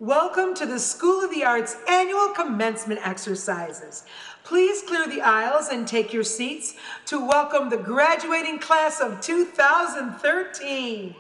Welcome to the School of the Arts annual commencement exercises. Please clear the aisles and take your seats to welcome the graduating class of 2013.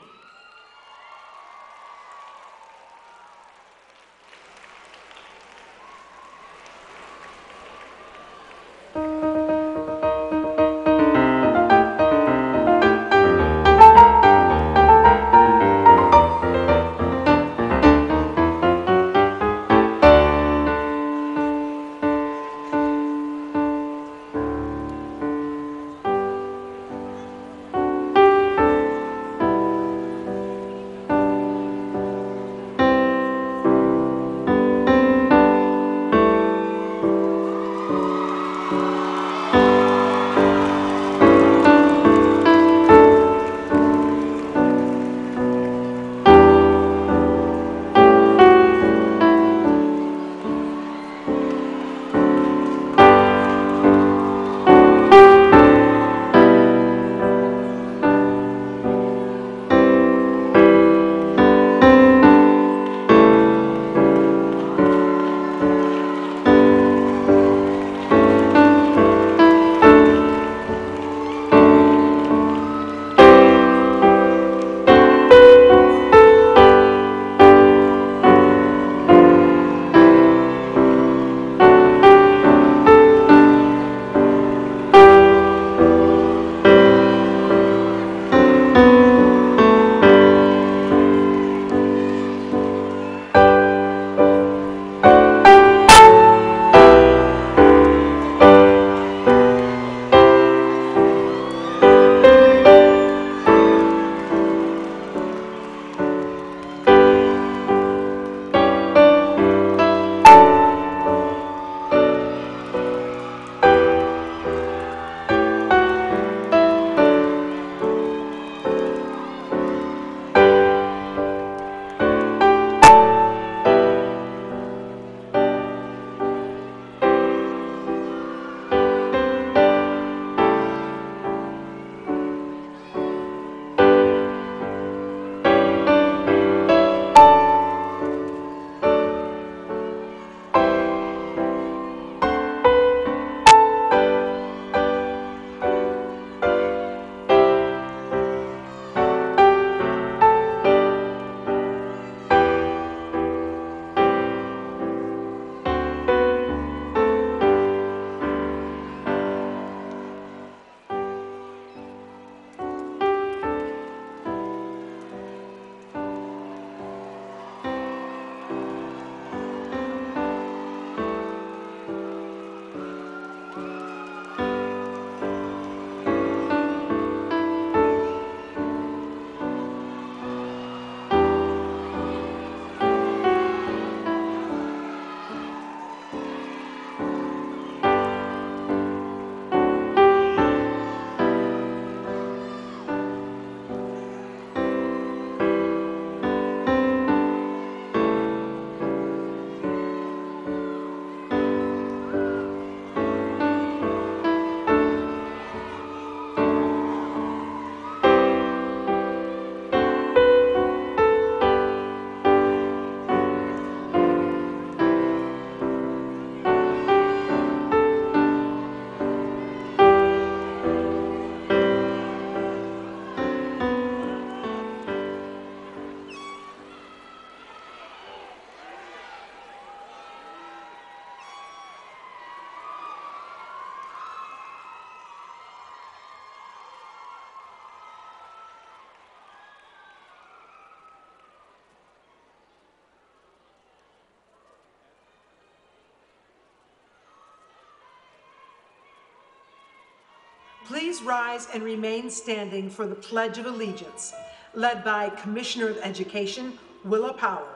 Please rise and remain standing for the Pledge of Allegiance, led by Commissioner of Education, Willa Powell,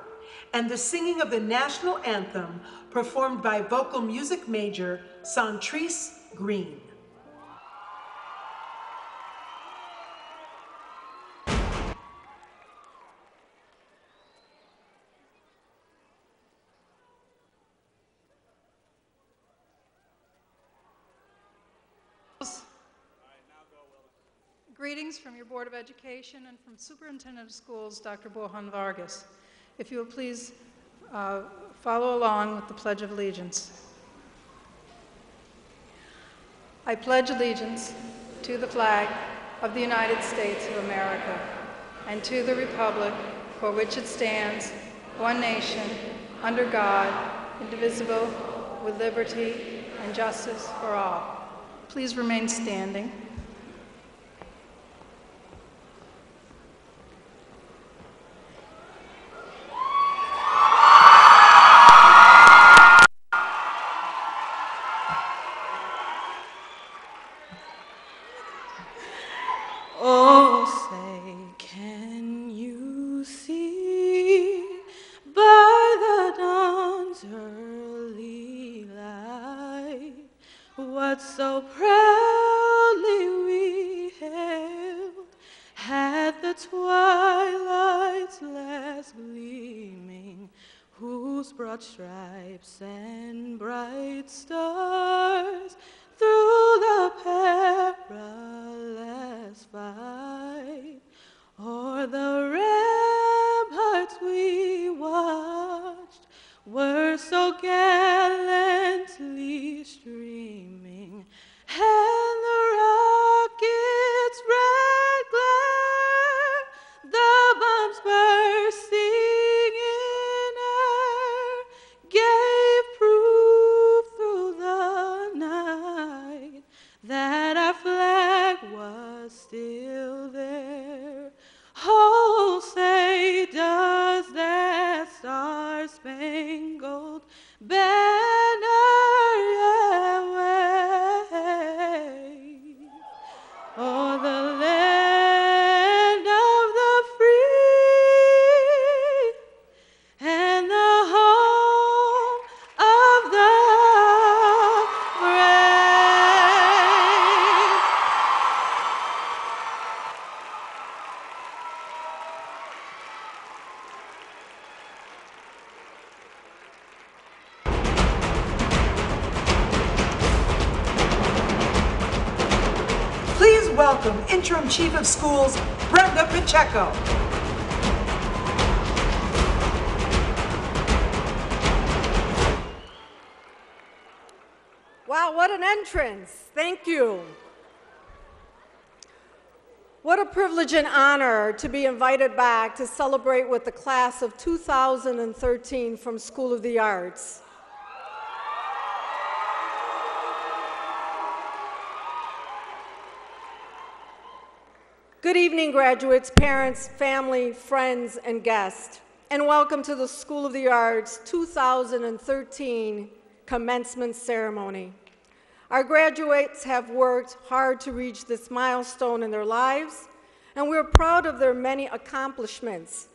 and the singing of the national anthem performed by vocal music major Santrice Green. Greetings from your Board of Education and from Superintendent of Schools, Dr. Bohan Vargas. If you will please Follow along with the Pledge of Allegiance. I pledge allegiance to the flag of the United States of America and to the republic for which it stands, one nation, under God, indivisible, with liberty and justice for all. Please remain standing. Oh, say, can you see by the dawn's early light what so proudly we hailed at the twilight's last gleaming, whose broad stripes and bright stars through the perilous fight o'er the ramparts we watched were so gallantly streaming, and the rocket's red glare, the bombs bursting in air, gave proof through the night that our flag was still there. Oh, say, does that star-spangled banner yet wave o'er the land of the free and the home of the brave? Please welcome Interim Chief of Schools, Brenda Pacheco. Wow, what an entrance. Thank you. What a privilege and honor to be invited back to celebrate with the class of 2013 from School of the Arts. Good evening, graduates, parents, family, friends, and guests, and welcome to the School of the Arts 2013 commencement ceremony. Our graduates have worked hard to reach this milestone in their lives, and we're proud of their many accomplishments.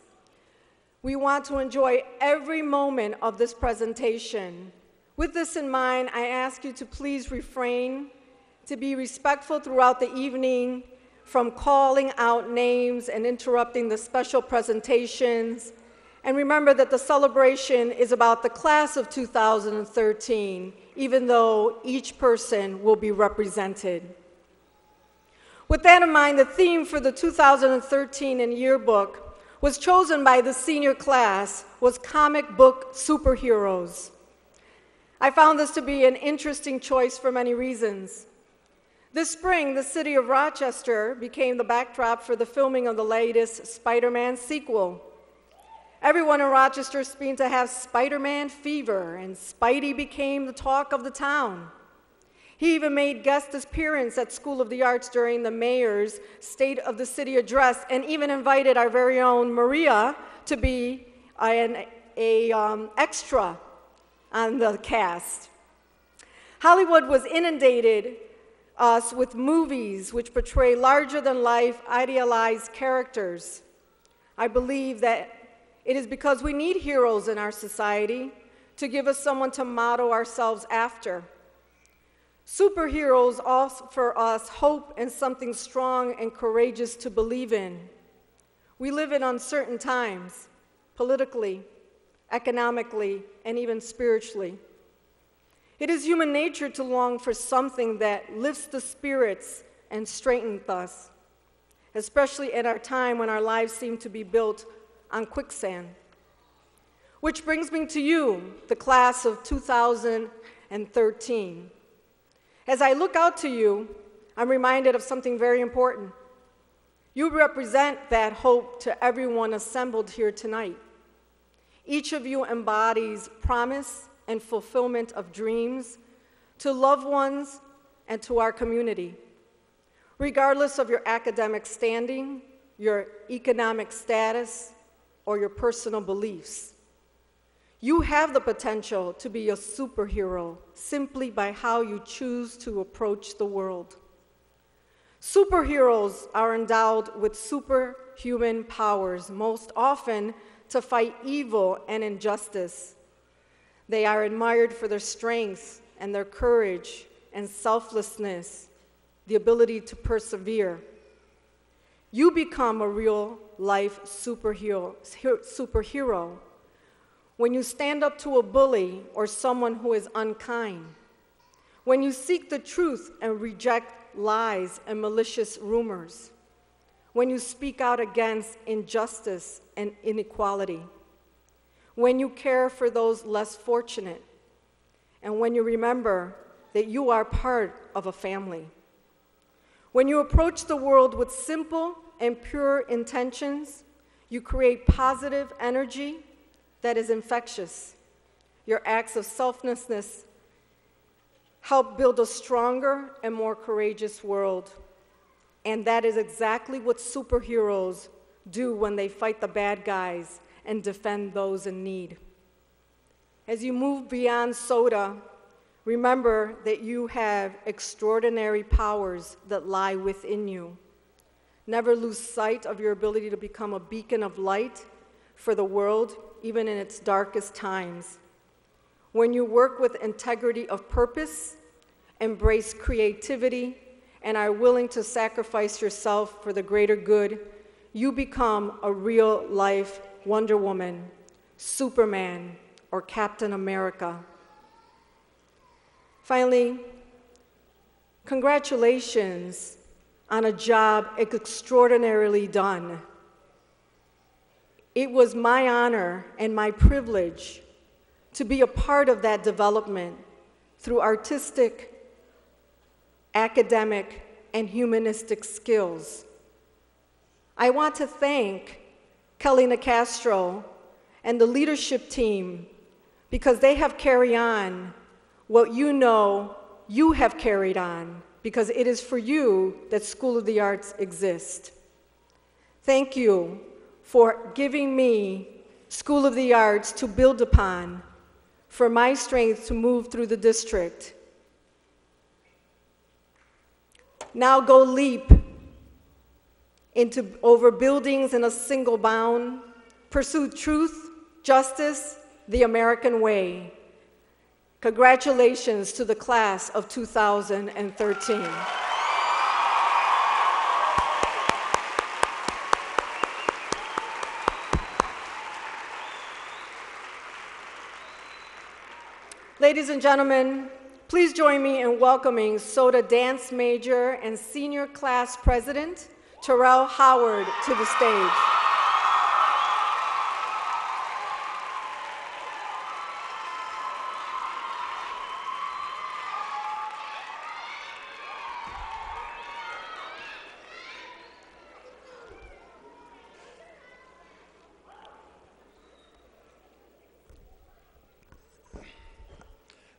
We want to enjoy every moment of this presentation. With this in mind, I ask you to please refrain, to be respectful throughout the evening, from calling out names and interrupting the special presentations. And remember that the celebration is about the class of 2013, even though each person will be represented. With that in mind, the theme for the 2013 and yearbook was chosen by the senior class was comic book superheroes. I found this to be an interesting choice for many reasons. This spring, the city of Rochester became the backdrop for the filming of the latest Spider-Man sequel. Everyone in Rochester seemed to have Spider-Man fever, and Spidey became the talk of the town. He even made guest appearance at School of the Arts during the mayor's State of the City address, and even invited our very own Maria to be an extra on the cast. Hollywood was inundated us with movies which portray larger-than-life idealized characters. I believe that it is because we need heroes in our society to give us someone to model ourselves after. Superheroes offer us hope and something strong and courageous to believe in. We live in uncertain times, politically, economically, and even spiritually. It is human nature to long for something that lifts the spirits and strengthens us, especially at our time when our lives seem to be built on quicksand. Which brings me to you, the class of 2013. As I look out to you, I'm reminded of something very important. You represent that hope to everyone assembled here tonight. Each of you embodies promise and fulfillment of dreams to loved ones and to our community. Regardless of your academic standing, your economic status, or your personal beliefs, you have the potential to be a superhero simply by how you choose to approach the world. Superheroes are endowed with superhuman powers, most often to fight evil and injustice. They are admired for their strength and their courage and selflessness, the ability to persevere. You become a real-life superhero when you stand up to a bully or someone who is unkind, when you seek the truth and reject lies and malicious rumors, when you speak out against injustice and inequality, when you care for those less fortunate, and when you remember that you are part of a family. When you approach the world with simple and pure intentions, you create positive energy that is infectious. Your acts of selflessness help build a stronger and more courageous world. And that is exactly what superheroes do when they fight the bad guys and defend those in need. As you move beyond soda, remember that you have extraordinary powers that lie within you. Never lose sight of your ability to become a beacon of light for the world, even in its darkest times. When you work with integrity of purpose, embrace creativity, and are willing to sacrifice yourself for the greater good, you become a real-life Wonder Woman, Superman, or Captain America. Finally, congratulations on a job extraordinarily done. It was my honor and my privilege to be a part of that development through artistic, academic, and humanistic skills. I want to thank Kelly Nicastro and the leadership team because they have carried on what you know you have carried on, because it is for you that School of the Arts exists. Thank you for giving me School of the Arts to build upon, for my strength to move through the district. Now go leap over buildings in a single bound, pursue truth, justice, the American way. Congratulations to the class of 2013. Ladies and gentlemen, please join me in welcoming SOTA dance major and senior class president, Terrell Howard, to the stage.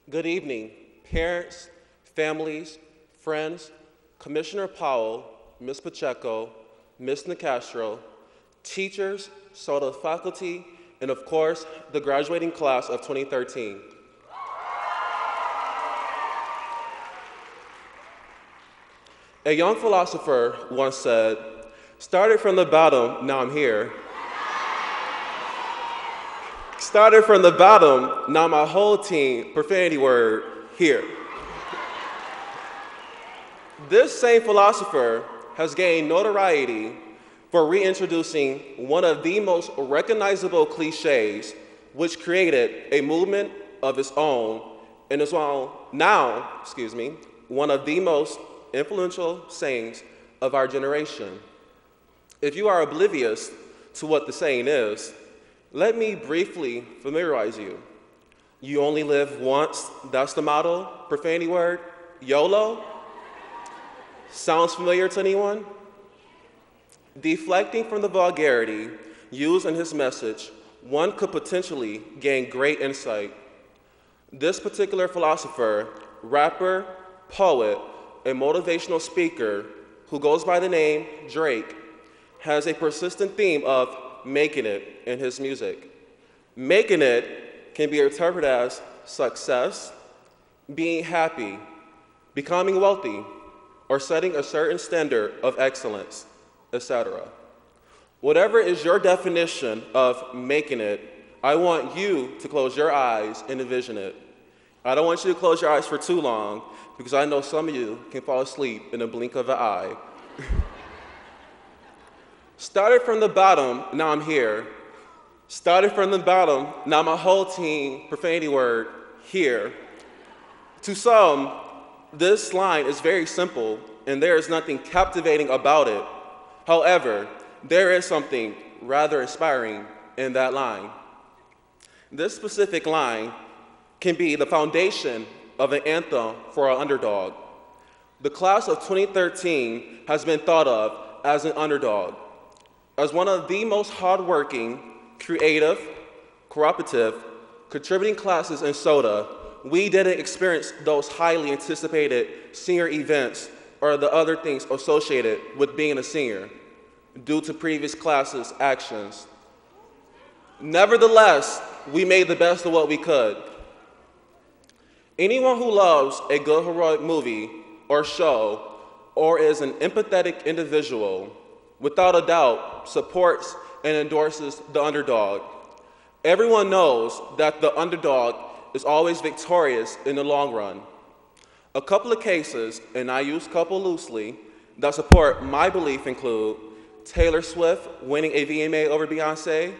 Good evening, parents, families, friends, Commissioner Powell, Ms. Pacheco, Ms. Nicastro, teachers, SOTA faculty, and of course, the graduating class of 2013. A young philosopher once said, "Started from the bottom, now I'm here. Started from the bottom, now my whole team, profanity word, here." This same philosopher has gained notoriety for reintroducing one of the most recognizable cliches, which created a movement of its own, and is now, one of the most influential sayings of our generation. If you are oblivious to what the saying is, Let me briefly familiarize you. You only live once, that's the motto. Profanity word, YOLO. Sounds familiar to anyone? Deflecting from the vulgarity used in his message, one could potentially gain great insight. This particular philosopher, rapper, poet, and motivational speaker who goes by the name Drake has a persistent theme of making it in his music. Making it can be interpreted as success, being happy, becoming wealthy, or setting a certain standard of excellence, etc. Whatever is your definition of making it, I want you to close your eyes and envision it. I don't want you to close your eyes for too long because I know some of you can fall asleep in a blink of an eye. Started from the bottom, now I'm here. Started from the bottom, now my whole team, profanity word, here. To some, this line is very simple and there is nothing captivating about it. However, there is something rather inspiring in that line. This specific line can be the foundation of an anthem for an underdog. The class of 2013 has been thought of as an underdog, as one of the most hardworking, creative, cooperative, contributing classes in SOTA. We didn't experience those highly anticipated senior events or the other things associated with being a senior due to previous classes' actions. Nevertheless, we made the best of what we could. Anyone who loves a good heroic movie or show or is an empathetic individual, without a doubt, supports and endorses the underdog. Everyone knows that the underdog is always victorious in the long run. A couple of cases, and I use couple loosely, that support my belief include Taylor Swift winning a VMA over Beyonce,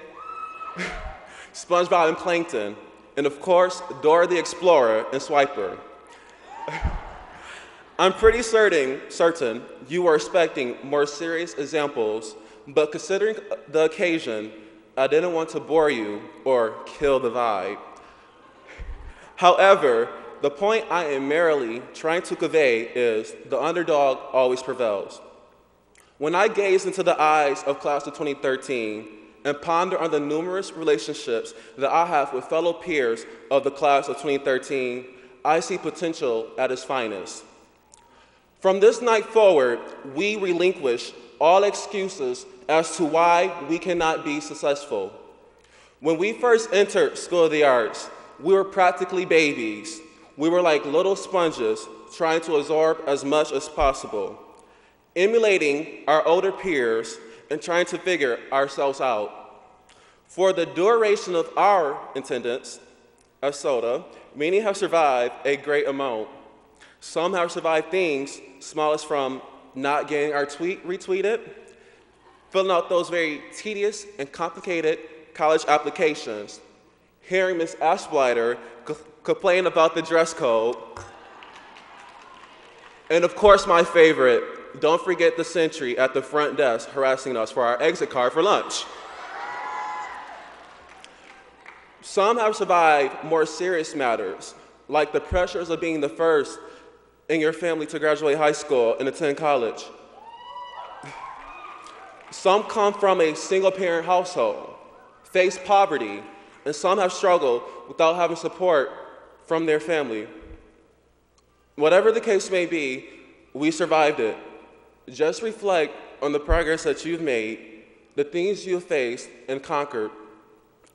SpongeBob and Plankton, and of course, Dora the Explorer and Swiper. I'm pretty certain you are expecting more serious examples, but considering the occasion, I didn't want to bore you or kill the vibe. However, the point I am merely trying to convey is the underdog always prevails. When I gaze into the eyes of class of 2013 and ponder on the numerous relationships that I have with fellow peers of the class of 2013, I see potential at its finest. From this night forward, we relinquish all excuses as to why we cannot be successful. When we first entered School of the Arts, we were practically babies. We were like little sponges trying to absorb as much as possible, emulating our older peers and trying to figure ourselves out. For the duration of our attendance at SOTA, many have survived a great amount. Some have survived things small as from not getting our tweet retweeted, filling out those very tedious and complicated college applications, hearing Ms. Ashblighter complain about the dress code, and of course my favorite, don't forget the sentry at the front desk harassing us for our exit card for lunch. Some have survived more serious matters, like the pressures of being the first in your family to graduate high school and attend college. Some come from a single-parent household, face poverty, and some have struggled without having support from their family. Whatever the case may be, we survived it. Just reflect on the progress that you've made, the things you've faced and conquered,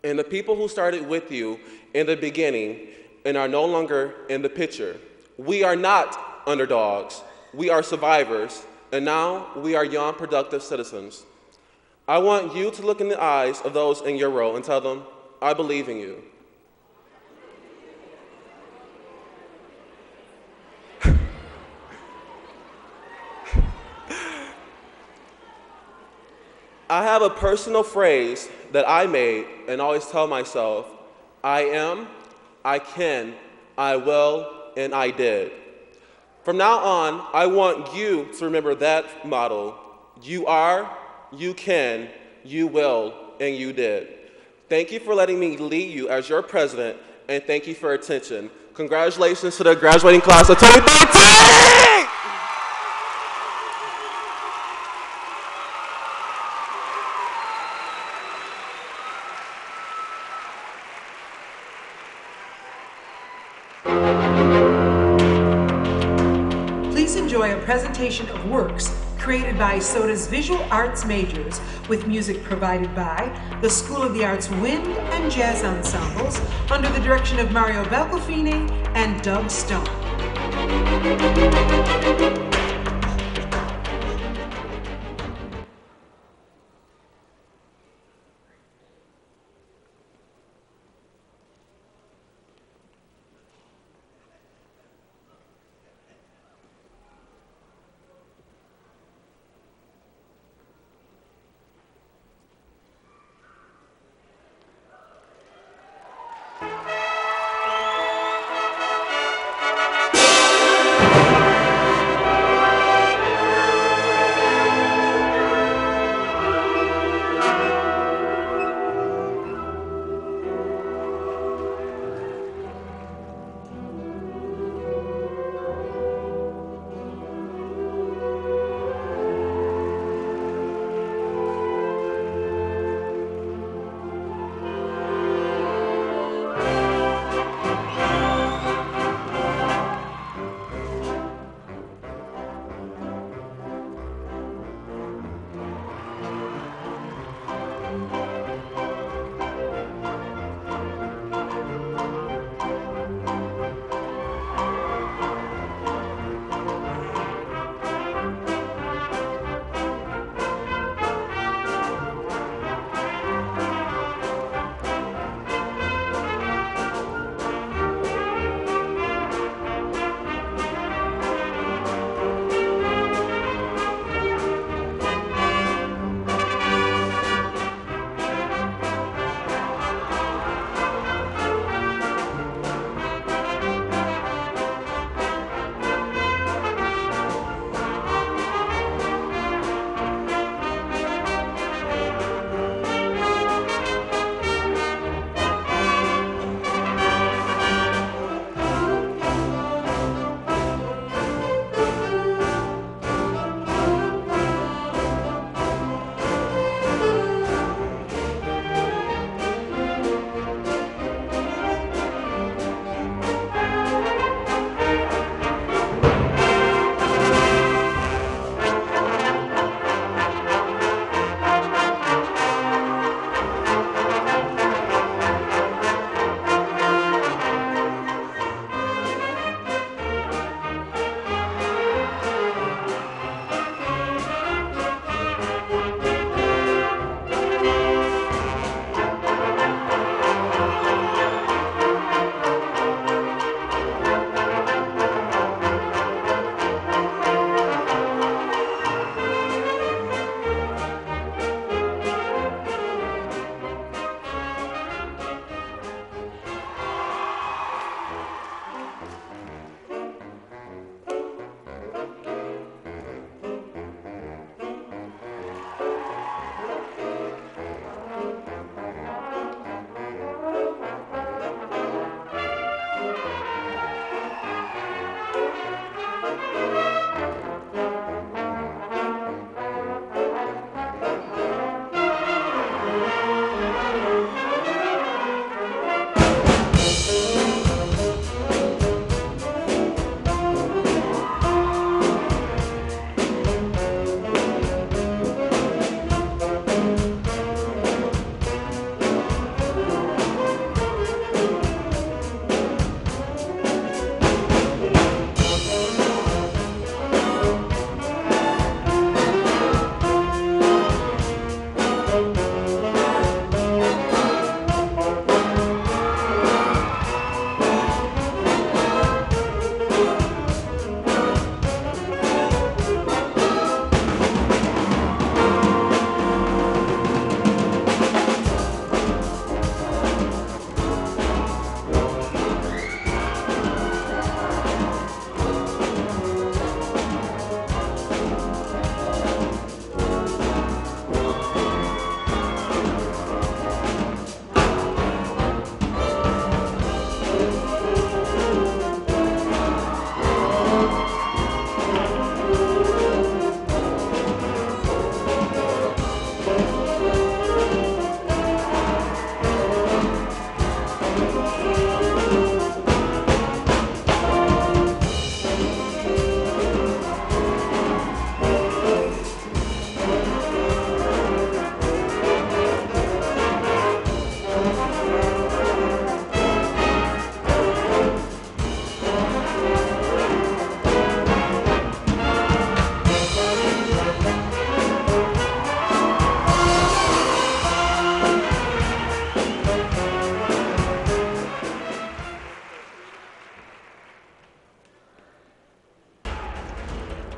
and the people who started with you in the beginning and are no longer in the picture. We are not underdogs. We are survivors, and now we are young, productive citizens. I want you to look in the eyes of those in your row and tell them, I believe in you. I have a personal phrase that I made and always tell myself, I am, I can, I will, and I did. From now on, I want you to remember that motto. You are, you can, you will, and you did. Thank you for letting me lead you as your president, and thank you for your attention. Congratulations to the graduating class of 2013! Please enjoy a presentation of works created by SOTA's visual arts majors with music provided by the School of the Arts Wind and Jazz Ensembles under the direction of Mario Balcofini and Doug Stone.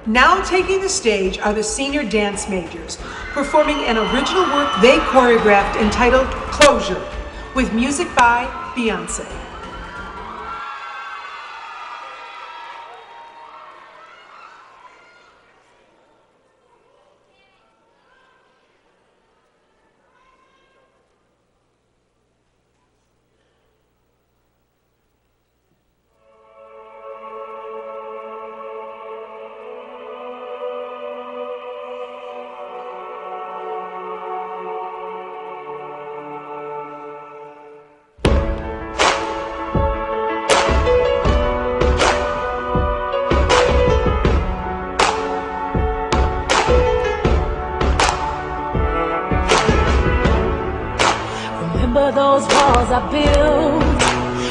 Now taking the stage are the senior dance majors, performing an original work they choreographed entitled Closure, with music by Beyonce. Remember those walls I built?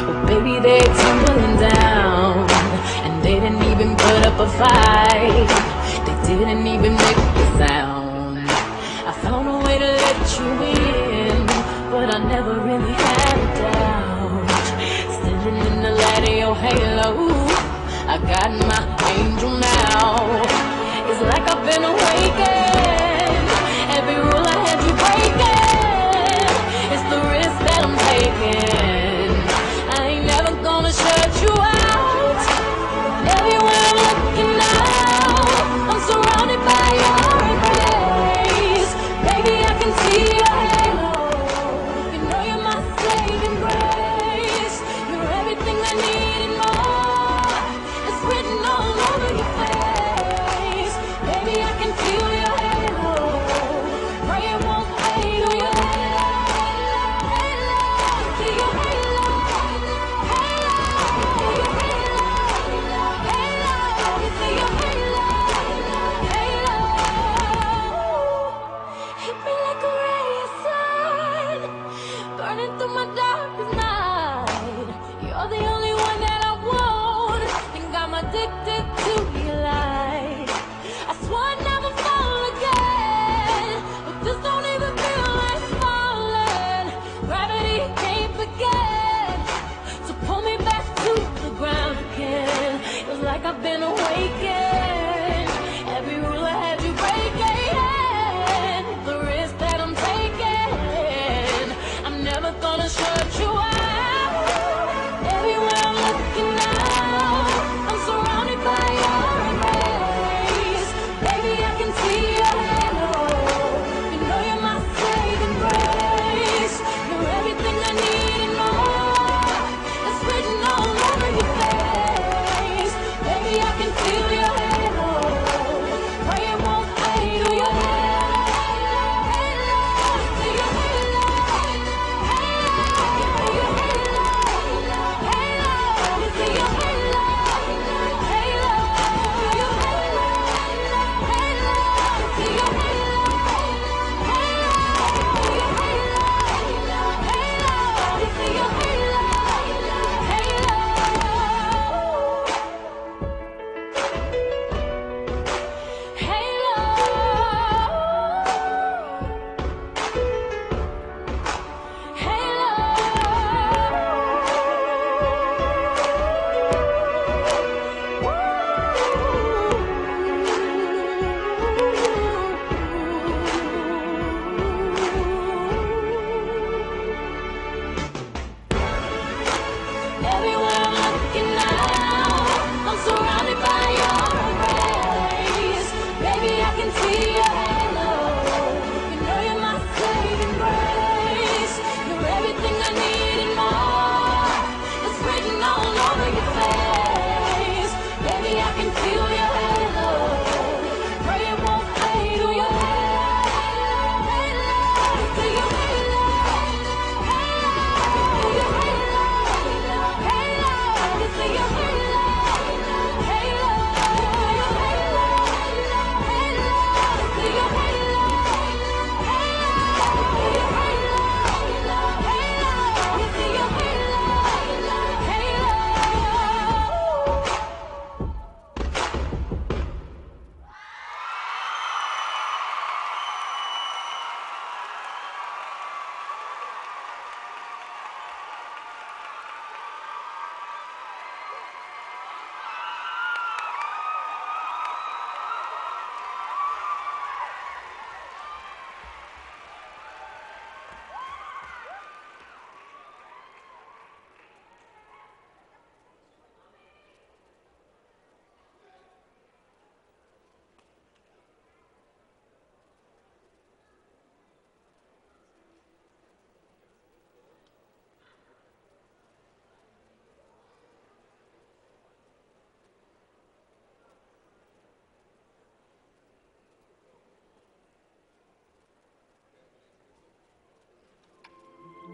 Well, baby, they're tumbling down. And they didn't even put up a fight. They didn't even make a sound. I found a way to let you in, but I never really had a doubt. Standing in the light of your halo, I got my angel now. It's like I've been awakened. Every rule I had you breaking. It's the risk that I'm taking. I ain't never gonna shut you out. Everywhere I'm looking now, I'm surrounded by your grace. Baby, I can see your halo. You know you're my saving grace. You're everything I need and more. It's written all over your face. Baby, I can feel your halo.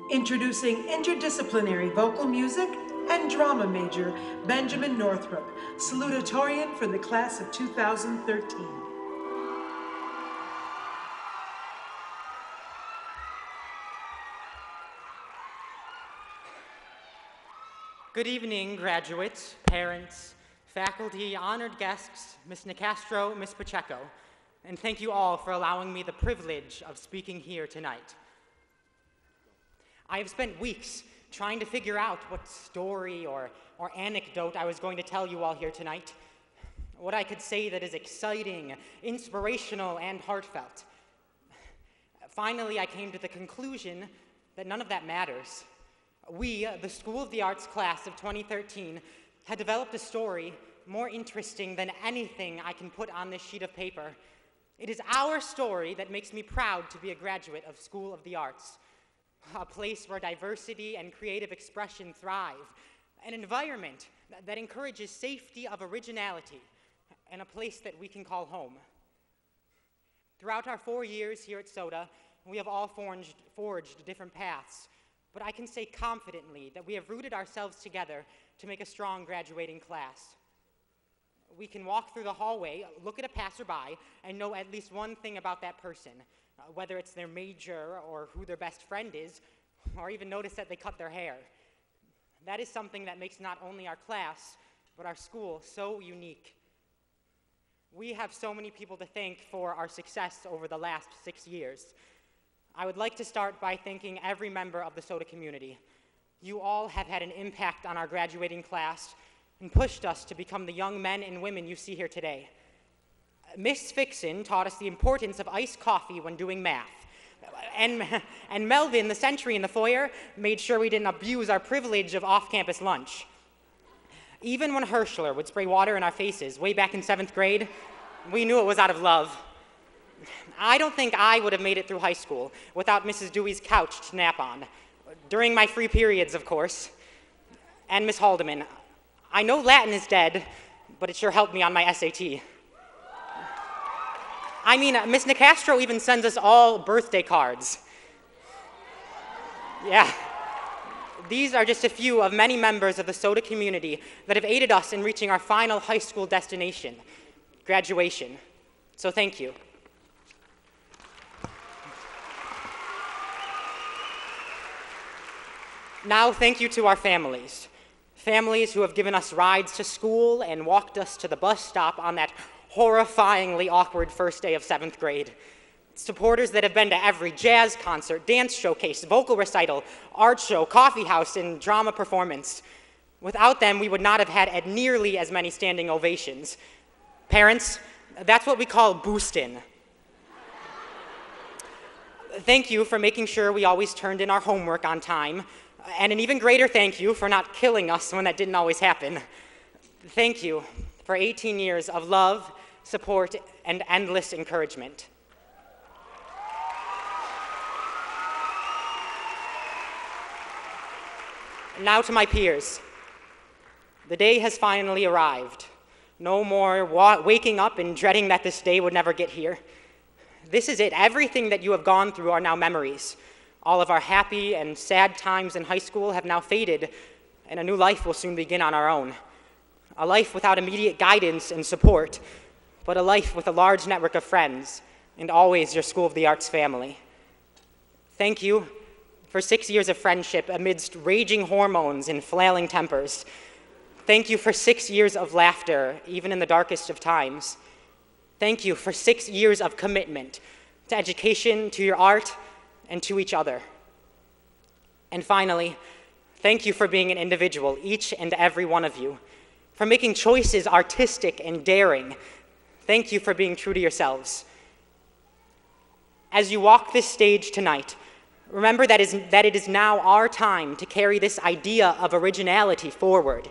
Introducing interdisciplinary vocal music and drama major Benjamin Northrop, salutatorian for the class of 2013. Good evening, graduates, parents, faculty, honored guests, Ms. Nicastro, Ms. Pacheco, and thank you all for allowing me the privilege of speaking here tonight. I have spent weeks trying to figure out what story or anecdote I was going to tell you all here tonight, what I could say that is exciting, inspirational, and heartfelt. Finally, I came to the conclusion that none of that matters. We, the School of the Arts class of 2013, had developed a story more interesting than anything I can put on this sheet of paper. It is our story that makes me proud to be a graduate of School of the Arts, a place where diversity and creative expression thrive, an environment that encourages safety of originality, and a place that we can call home. Throughout our 4 years here at SOTA, we have all forged different paths, but I can say confidently that we have rooted ourselves together to make a strong graduating class. We can walk through the hallway, look at a passerby, and know at least one thing about that person, whether it's their major or who their best friend is, or even notice that they cut their hair. That is something that makes not only our class, but our school so unique. We have so many people to thank for our success over the last 6 years. I would like to start by thanking every member of the SOTA community. You all have had an impact on our graduating class and pushed us to become the young men and women you see here today. Miss Fixon taught us the importance of iced coffee when doing math. And Melvin, the sentry in the foyer, made sure we didn't abuse our privilege of off-campus lunch. Even when Herschler would spray water in our faces way back in 7th grade, we knew it was out of love. I don't think I would have made it through high school without Mrs. Dewey's couch to nap on. During my free periods, of course. And Miss Haldeman. I know Latin is dead, but it sure helped me on my SAT. I mean, Miss Nicastro even sends us all birthday cards. Yeah. These are just a few of many members of the SOTA community that have aided us in reaching our final high school destination, graduation. So thank you. Now, thank you to our families. Families who have given us rides to school and walked us to the bus stop on that horrifyingly awkward first day of 7th grade. Supporters that have been to every jazz concert, dance showcase, vocal recital, art show, coffee house, and drama performance. Without them, we would not have had nearly as many standing ovations. Parents, that's what we call boostin'. Thank you for making sure we always turned in our homework on time. And an even greater thank you for not killing us when that didn't always happen. Thank you for 18 years of love, support, and endless encouragement. Now to my peers. The day has finally arrived. No more waking up and dreading that this day would never get here. This is it. Everything that you have gone through are now memories. All of our happy and sad times in high school have now faded, and a new life will soon begin on our own. A life without immediate guidance and support, but a life with a large network of friends, and always your School of the Arts family. Thank you for 6 years of friendship amidst raging hormones and flailing tempers. Thank you for 6 years of laughter, even in the darkest of times. Thank you for 6 years of commitment to education, to your art, and to each other. And finally, thank you for being an individual, each and every one of you, for making choices artistic and daring. Thank you for being true to yourselves. As you walk this stage tonight, remember that it is now our time to carry this idea of originality forward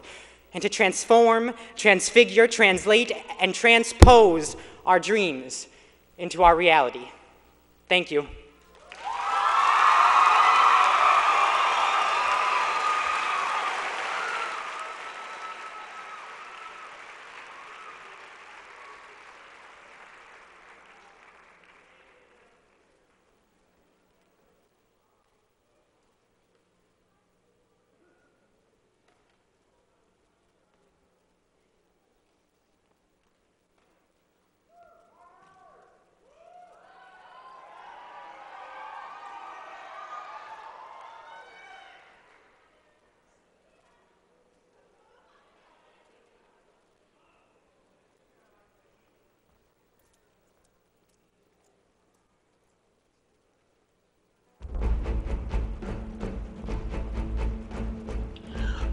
and to transform, transfigure, translate, and transpose our dreams into our reality. Thank you.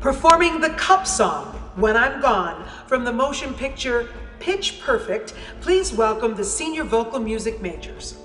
Performing the cup song, When I'm Gone, from the motion picture Pitch Perfect, please welcome the senior vocal music majors.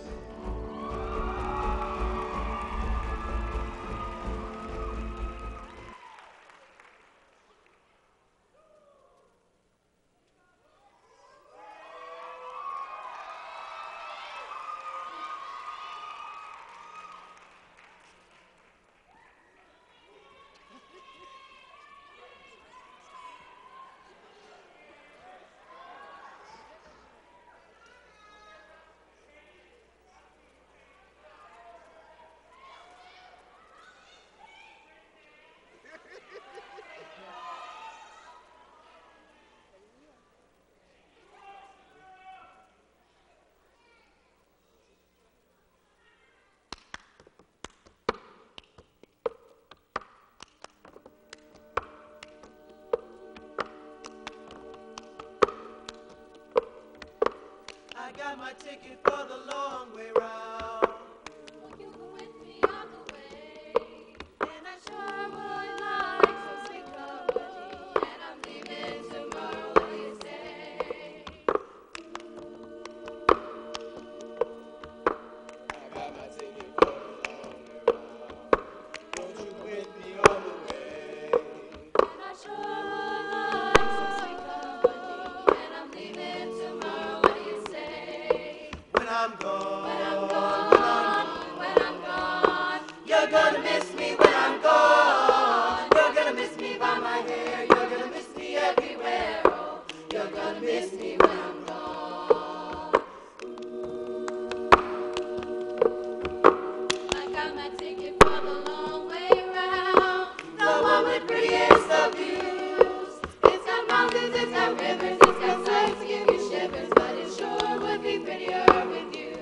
I got my ticket for the long way round. Will you go with me all the way? And I sure would like some sweet company. And I'm leaving tomorrow, what do you say? I got my ticket for the long way round. Won't you with me all the way? And I sure would like some sweet company. And I'm leaving tomorrow, what do you say? When I'm gone, When I'm gone, when I'm gone, you're gonna miss me when I'm gone. You're gonna miss me by my hair. You're gonna miss me everywhere. Oh, you're gonna miss me when I'm gone. I got my ticket for the long way round. The one with prettiest of views. It's got mountains, it's got rivers, it's got sights to give you shivers, but it sure would be prettier with you.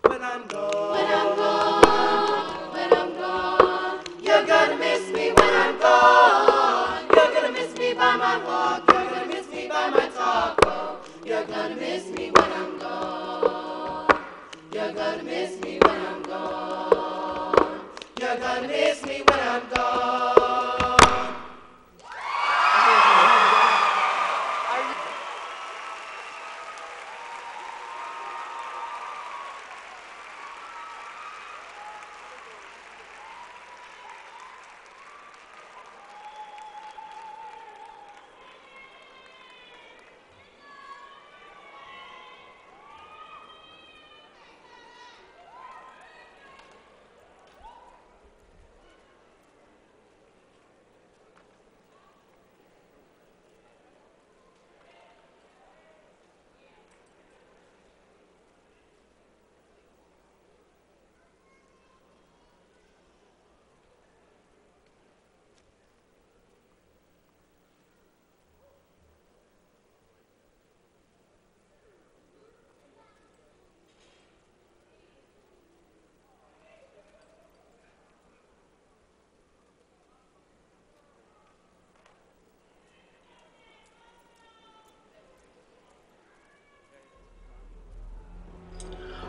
When I'm gone, When I'm gone, when I'm gone, you're gonna miss me when I'm gone. You're gonna miss me by my walk. You're gonna miss me by my talk. Oh, you're gonna miss me when I'm gone. You're gonna miss me when I'm gone. You're gonna miss me when I'm gone.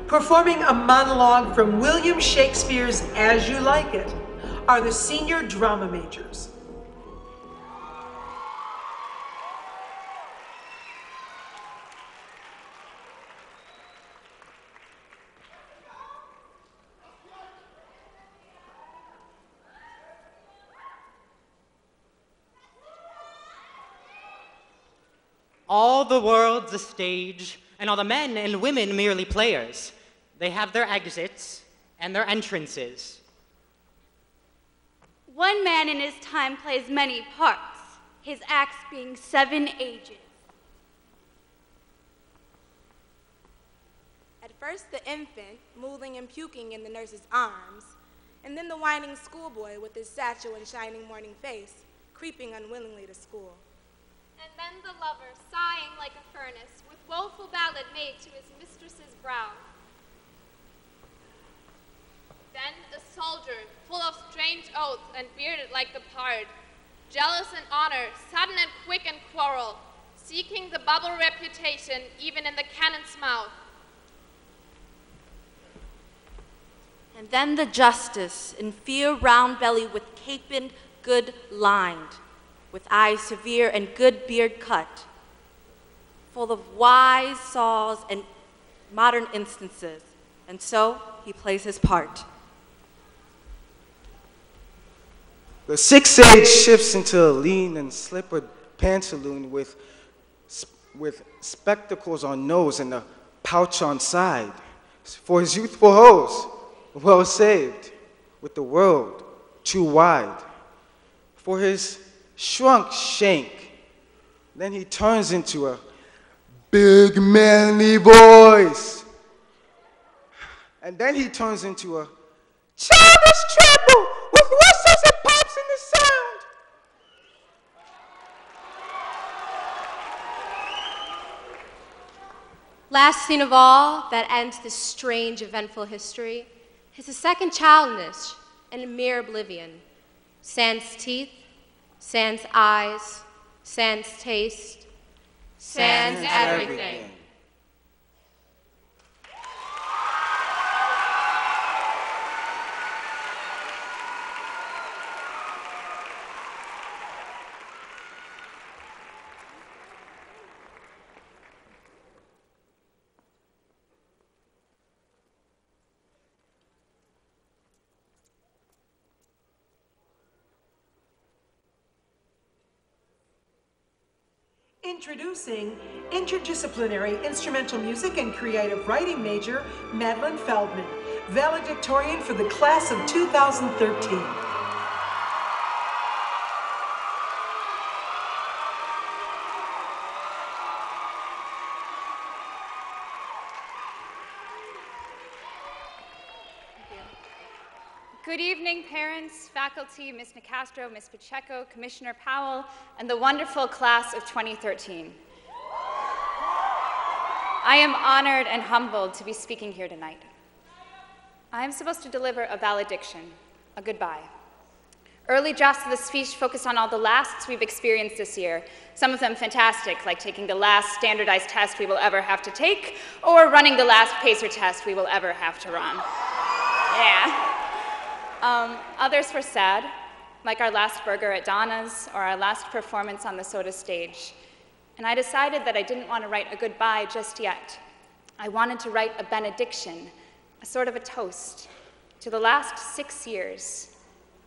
Performing a monologue from William Shakespeare's As You Like It are the senior drama majors. All the world's a stage, and all the men and women merely players. They have their exits and their entrances. One man in his time plays many parts, his acts being 7 ages. At first the infant, mooling and puking in the nurse's arms, and then the whining schoolboy with his satchel and shining morning face, creeping unwillingly to school. And then the lover, sighing like a furnace, with woeful ballad made to his mistress's brow. Then the soldier, full of strange oaths and bearded like the pard, jealous in honor, sudden and quick in quarrel, seeking the bubble reputation even in the cannon's mouth. And then the justice, in fear round belly with capened, good lined, with eyes severe and good beard cut, full of wise saws and modern instances, and so he plays his part. The sixth sage shifts into a lean and slippered pantaloon with spectacles on nose and a pouch on side. For his youthful hose, well saved, with the world too wide. For his shrunk shank, then he turns into a big manly voice. And then he turns into a childish treble with whistles and pops in the sound. Last scene of all that ends this strange, eventful history is the second childish and a mere oblivion. Sans teeth, sans eyes, sans taste, sans everything. Introducing interdisciplinary instrumental music and creative writing major, Madeline Feldman, valedictorian for the class of 2013. Good evening, parents, faculty, Ms. Nicastro, Ms. Pacheco, Commissioner Powell, and the wonderful class of 2013. I am honored and humbled to be speaking here tonight. I am supposed to deliver a valediction, a goodbye. Early drafts of the speech focused on all the lasts we've experienced this year, some of them fantastic, like taking the last standardized test we will ever have to take, or running the last PACER test we will ever have to run. Yeah. Others were sad, like our last burger at Donna's or our last performance on the soda stage. And I decided that I didn't want to write a goodbye just yet. I wanted to write a benediction, a sort of a toast, to the last 6 years.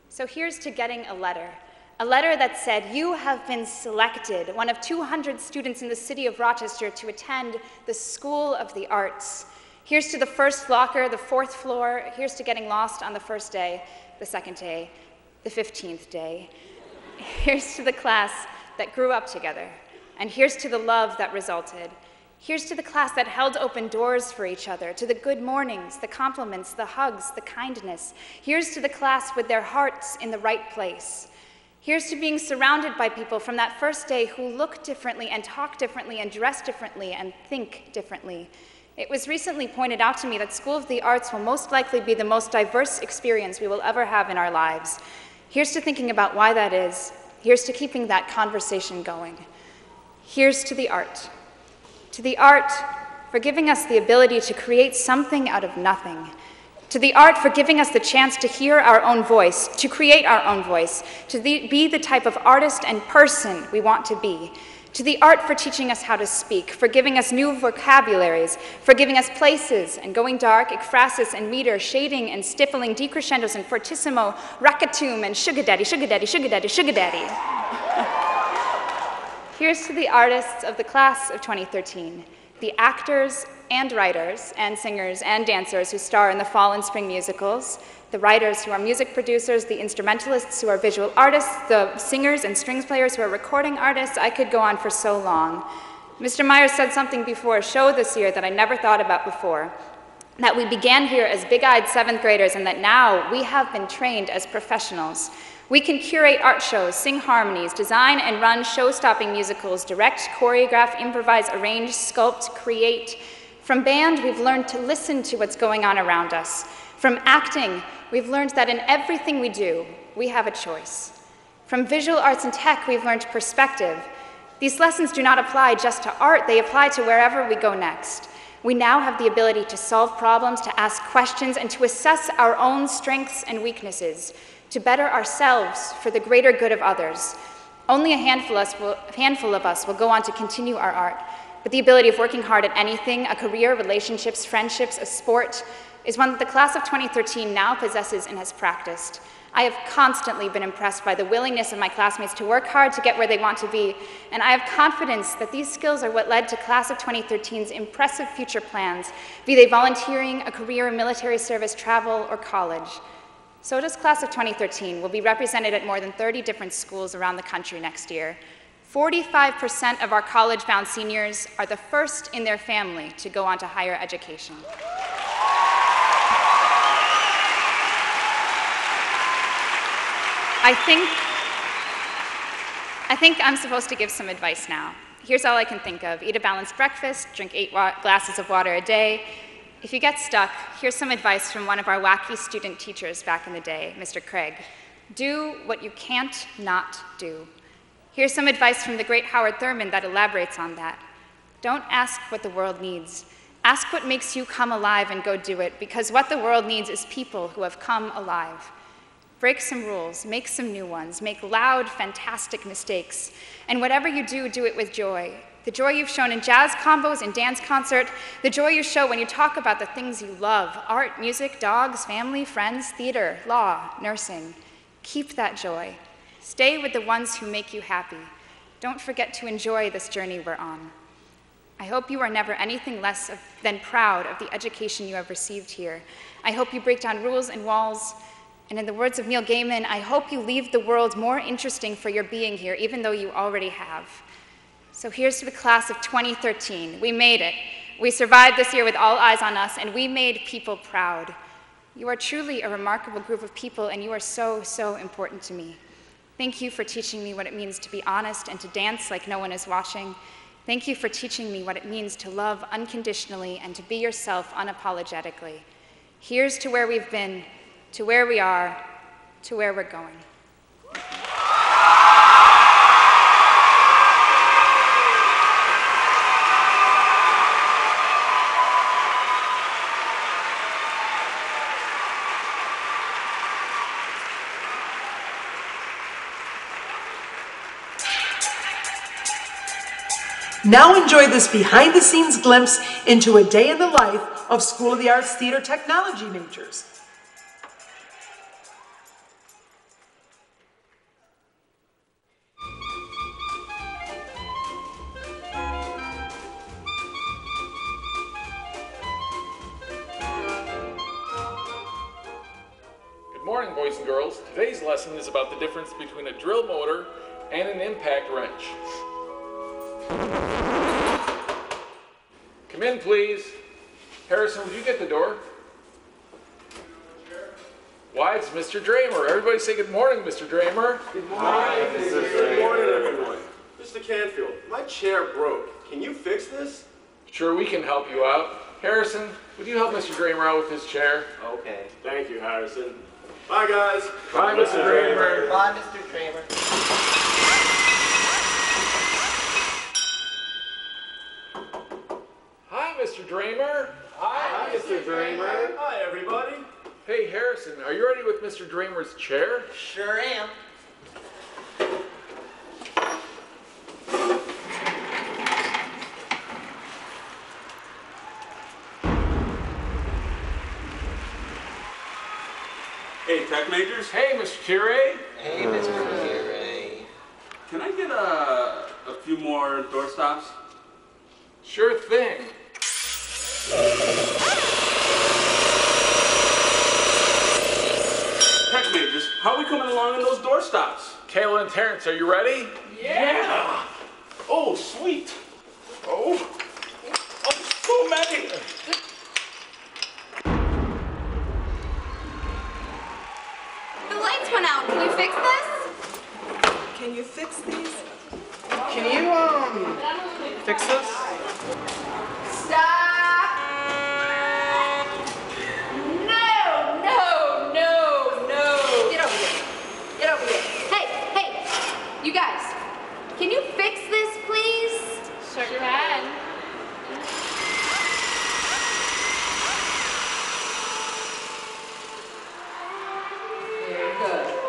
So here's to getting a letter that said, you have been selected, one of 200 students in the city of Rochester, to attend the School of the Arts. Here's to the first locker, the 4th floor. Here's to getting lost on the first day, the 2nd day, the 15th day. Here's to the class that grew up together. And here's to the love that resulted. Here's to the class that held open doors for each other, to the good mornings, the compliments, the hugs, the kindness. Here's to the class with their hearts in the right place. Here's to being surrounded by people from that first day who look differently and talk differently and dress differently and think differently. It was recently pointed out to me that School of the Arts will most likely be the most diverse experience we will ever have in our lives. Here's to thinking about why that is. Here's to keeping that conversation going. Here's to the art. To the art for giving us the ability to create something out of nothing. To the art for giving us the chance to hear our own voice, to create our own voice, to be the type of artist and person we want to be. To the art for teaching us how to speak, for giving us new vocabularies, for giving us places and going dark, ekphrasis and meter, shading and stifling, decrescendos and fortissimo, racketum and sugar daddy, sugar daddy, sugar daddy, sugar daddy. Here's to the artists of the class of 2013, the actors and writers and singers and dancers who star in the fall and spring musicals, the writers who are music producers, the instrumentalists who are visual artists, the singers and strings players who are recording artists. I could go on for so long. Mr. Myers said something before a show this year that I never thought about before, that we began here as big-eyed 7th graders and that now we have been trained as professionals. We can curate art shows, sing harmonies, design and run show-stopping musicals, direct, choreograph, improvise, arrange, sculpt, create. From band, we've learned to listen to what's going on around us. From acting, we've learned that in everything we do, we have a choice. From visual arts and tech, we've learned perspective. These lessons do not apply just to art, they apply to wherever we go next. We now have the ability to solve problems, to ask questions, and to assess our own strengths and weaknesses, to better ourselves for the greater good of others. Only a handful of us will go on to continue our art, but the ability of working hard at anything, a career, relationships, friendships, a sport, is one that the class of 2013 now possesses and has practiced. I have constantly been impressed by the willingness of my classmates to work hard to get where they want to be, and I have confidence that these skills are what led to class of 2013's impressive future plans, be they volunteering, a career, military service, travel, or college. So does class of 2013 will be represented at more than 30 different schools around the country next year. 45% of our college-bound seniors are the first in their family to go on to higher education. I think I'm supposed to give some advice now. Here's all I can think of. Eat a balanced breakfast, drink 8 glasses of water a day. If you get stuck, here's some advice from one of our wacky student teachers back in the day, Mr. Craig. Do what you can't not do. Here's some advice from the great Howard Thurman that elaborates on that. Don't ask what the world needs. Ask what makes you come alive and go do it, because what the world needs is people who have come alive. Break some rules, make some new ones, make loud, fantastic mistakes, and whatever you do, do it with joy. The joy you've shown in jazz combos and dance concert, the joy you show when you talk about the things you love, art, music, dogs, family, friends, theater, law, nursing. Keep that joy. Stay with the ones who make you happy. Don't forget to enjoy this journey we're on. I hope you are never anything less than proud of the education you have received here. I hope you break down rules and walls. And in the words of Neil Gaiman, I hope you leave the world more interesting for your being here, even though you already have. So here's to the class of 2013. We made it. We survived this year with all eyes on us, and we made people proud. You are truly a remarkable group of people, and you are so, so important to me. Thank you for teaching me what it means to be honest and to dance like no one is watching. Thank you for teaching me what it means to love unconditionally and to be yourself unapologetically. Here's to where we've been, to where we are, to where we're going. Now enjoy this behind-the-scenes glimpse into a day in the life of School of the Arts Theater Technology majors. Good morning, boys and girls. Today's lesson is about the difference between a drill motor and an impact wrench. Come in, please. Harrison, would you get the door? Why, it's Mr. Dramer. Everybody say good morning, Mr. Dramer. Good morning, Good morning, everyone. Mr. Canfield, my chair broke. Can you fix this? Sure, we can help you out. Harrison, would you help Mr. Dramer out with his chair? Okay. Thank you, Harrison. Bye, guys. Bye, Mr. Dramer. Bye, Mr. Dramer. Hi, Mr. Dramer. Hi, Mr. Dramer. Hi, everybody. Hey, Harrison, are you ready with Mr. Dramer's chair? Sure am. Hey, tech majors. Hey, Mr. Curie. Hey, Mr. Curie. Can I get a few more door stops? Sure thing. Tech majors, how are we coming along in those door stops? Kayla and Terrence, are you ready? Yeah! Oh, sweet. Oh, so many. The lights went out. Can you fix this? Can you fix these? Can you, fix this? Stop! No! Get over here. Get over here. Hey! You guys, can you fix this, please? Sure can. Very good.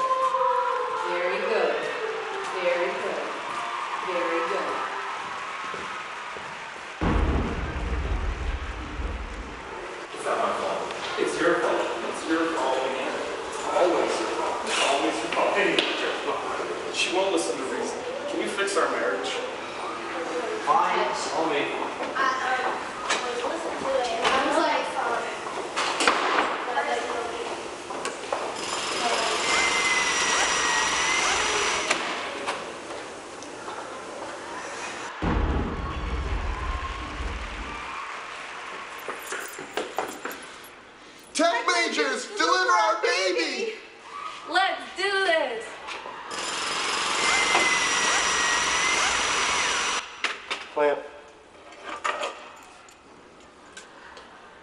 fix our marriage. Fine, all me. Tech majors, deliver our baby! Let's do this! Plant.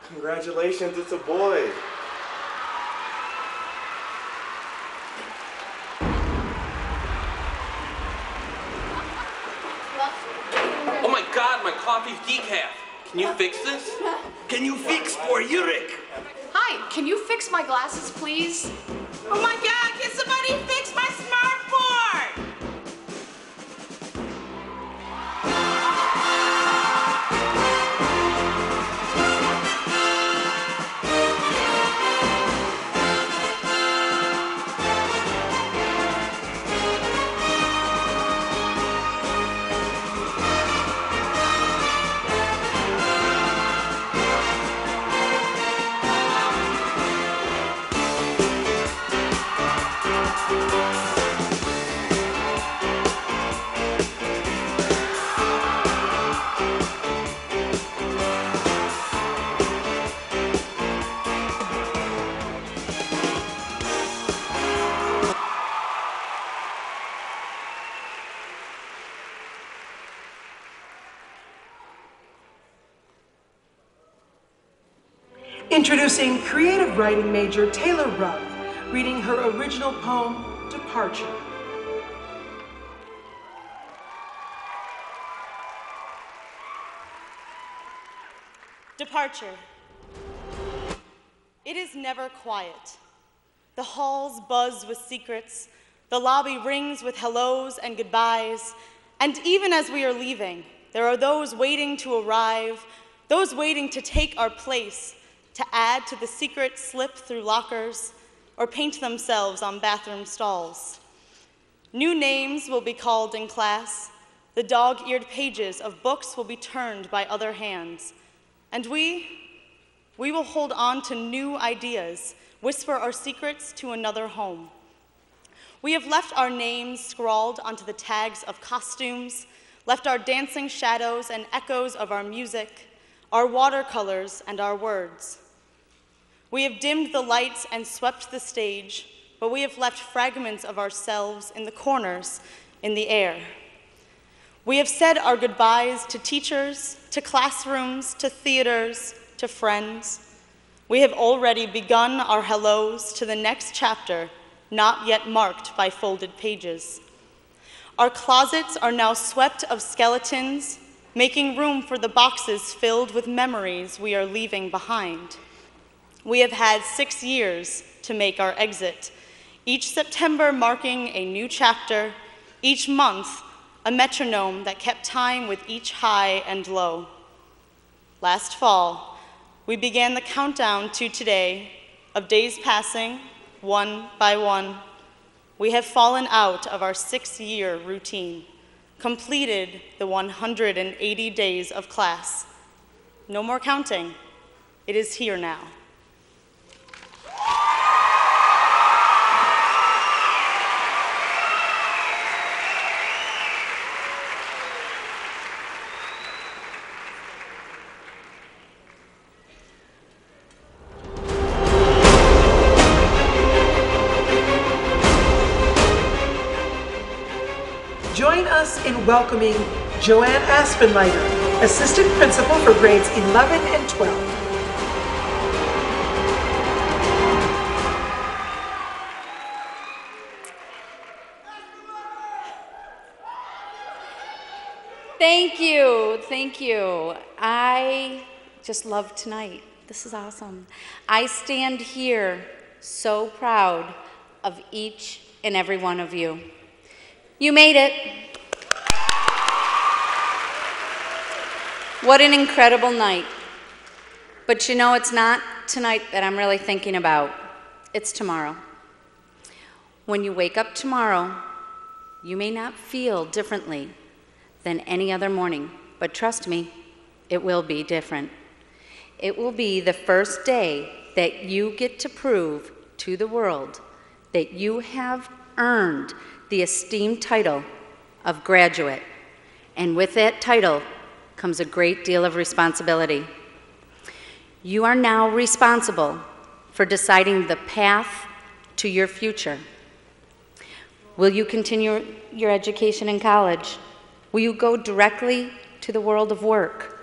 Congratulations, it's a boy. Oh my God, my coffee's decaf. Can you fix this? Can you fix for Yurik? Hi, can you fix my glasses, please? Oh my God, can somebody fix my smartboard? Introducing creative writing major Taylor Rupp, reading her original poem, Departure. Departure. It is never quiet. The halls buzz with secrets, the lobby rings with hellos and goodbyes, and even as we are leaving, there are those waiting to arrive, those waiting to take our place, to add to the secret slip through lockers, or paint themselves on bathroom stalls. New names will be called in class, the dog-eared pages of books will be turned by other hands, and we will hold on to new ideas, whisper our secrets to another home. We have left our names scrawled onto the tags of costumes, left our dancing shadows and echoes of our music, our watercolors and our words. We have dimmed the lights and swept the stage, but we have left fragments of ourselves in the corners, in the air. We have said our goodbyes to teachers, to classrooms, to theaters, to friends. We have already begun our hellos to the next chapter, not yet marked by folded pages. Our closets are now swept of skeletons, making room for the boxes filled with memories we are leaving behind. We have had 6 years to make our exit, each September marking a new chapter, each month a metronome that kept time with each high and low. Last fall, we began the countdown to today of days passing, one by one. We have fallen out of our 6-year routine, completed the 180 days of class. No more counting. It is here now. Join us in welcoming Joanne Aspenleiter, Assistant Principal for grades 11 and 12. Thank you, thank you. I just love tonight. This is awesome. I stand here so proud of each and every one of you. You made it. What an incredible night. But you know, it's not tonight that I'm really thinking about. It's tomorrow. When you wake up tomorrow, You may not feel differently than any other morning, but trust me, it will be different. It will be the first day that you get to prove to the world that you have earned the esteemed title of graduate. And with that title comes a great deal of responsibility. You are now responsible for deciding the path to your future. Will you continue your education in college? Will you go directly to the world of work?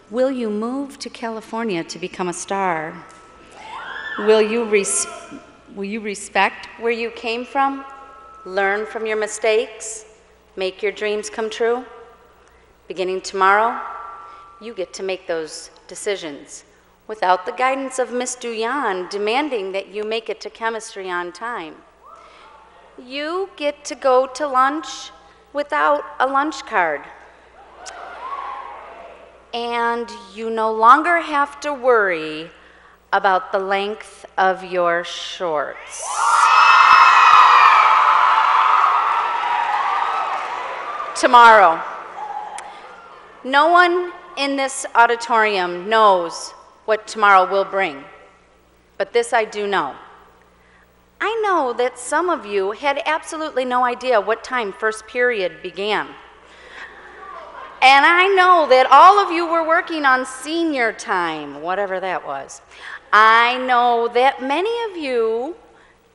Will you move to California to become a star? Will you respect where you came from? Learn from your mistakes? Make your dreams come true? Beginning tomorrow, you get to make those decisions without the guidance of Miss Duyan demanding that you make it to chemistry on time. You get to go to lunch without a lunch card. And you no longer have to worry about the length of your shorts. Tomorrow, no one in this auditorium knows what tomorrow will bring, but this I do know. I know that some of you had absolutely no idea what time first period began. And I know that all of you were working on senior time, whatever that was. I know that many of you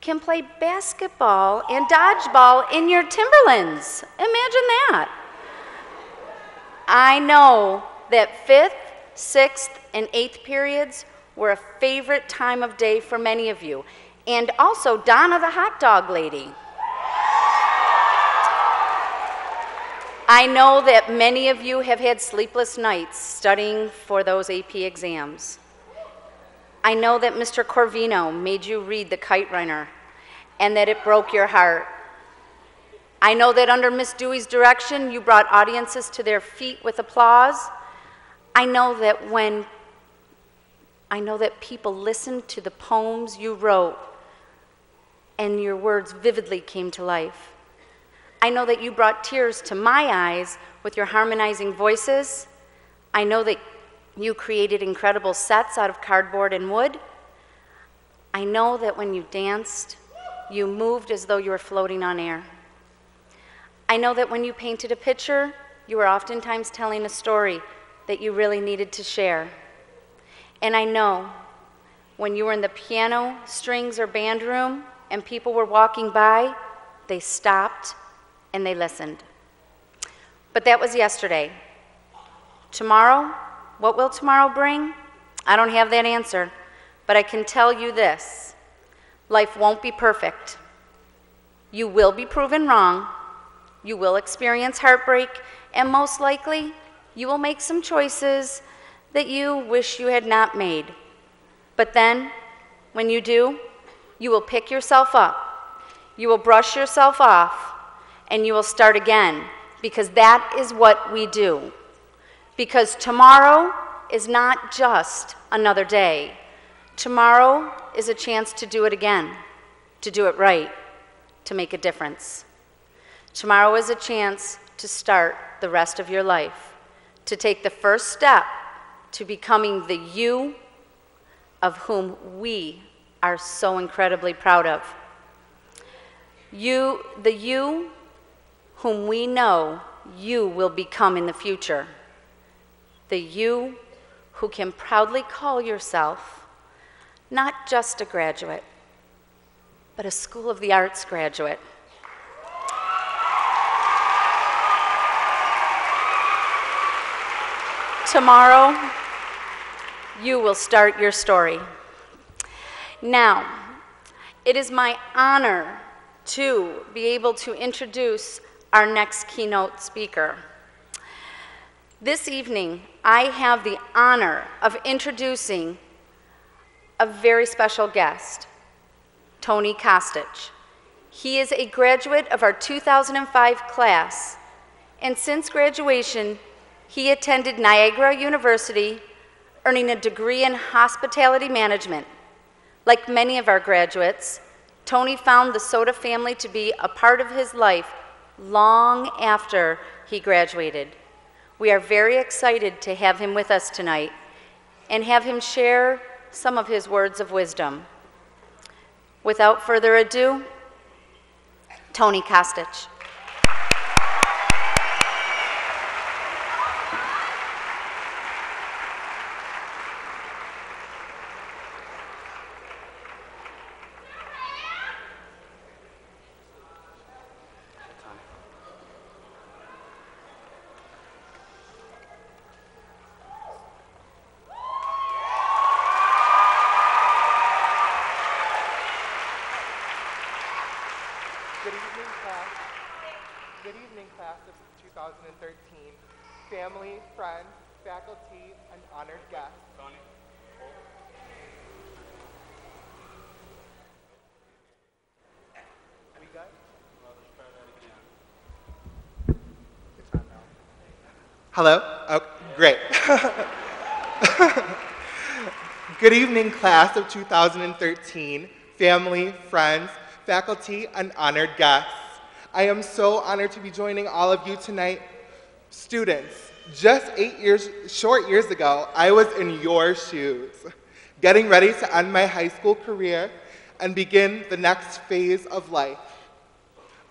can play basketball and dodgeball in your Timberlands. Imagine that. I know that 5th, 6th, and 8th periods were a favorite time of day for many of you. And also Donna the hot dog lady. I know that many of you have had sleepless nights studying for those AP exams. I know that Mr. Corvino made you read The Kite Runner and that it broke your heart. I know that under Miss Dewey's direction, you brought audiences to their feet with applause. I know that people listened to the poems you wrote and your words vividly came to life. I know that you brought tears to my eyes with your harmonizing voices. I know that you created incredible sets out of cardboard and wood. I know that when you danced, you moved as though you were floating on air. I know that when you painted a picture, you were oftentimes telling a story that you really needed to share. And I know when you were in the piano, strings, or band room and people were walking by, they stopped and they listened. But that was yesterday. Tomorrow, what will tomorrow bring? I don't have that answer, but I can tell you this. Life won't be perfect. You will be proven wrong. You will experience heartbreak, and most likely, you will make some choices that you wish you had not made. But then, when you do, you will pick yourself up. You will brush yourself off, and you will start again, because that is what we do. Because tomorrow is not just another day. Tomorrow is a chance to do it again, to do it right, to make a difference. Tomorrow is a chance to start the rest of your life, to take the first step to becoming the you of whom we are so incredibly proud of. The you whom we know you will become in the future. The you who can proudly call yourself not just a graduate, but a School of the Arts graduate. Tomorrow, you will start your story. Now, it is my honor to be able to introduce our next keynote speaker. This evening, I have the honor of introducing a very special guest, Tony Kostic. He is a graduate of our 2005 class, and since graduation, he attended Niagara University, earning a degree in hospitality management. Like many of our graduates, Tony found the Soda family to be a part of his life long after he graduated. We are very excited to have him with us tonight and have him share some of his words of wisdom. Without further ado, Tony Kostich. Good evening, class of 2013, family, friends, faculty, and honored guests. We good? Hello? Oh, great. Good evening, class of 2013, family, friends, faculty, and honored guests. I am so honored to be joining all of you tonight. Students, just 8 short years ago, I was in your shoes, getting ready to end my high school career and begin the next phase of life.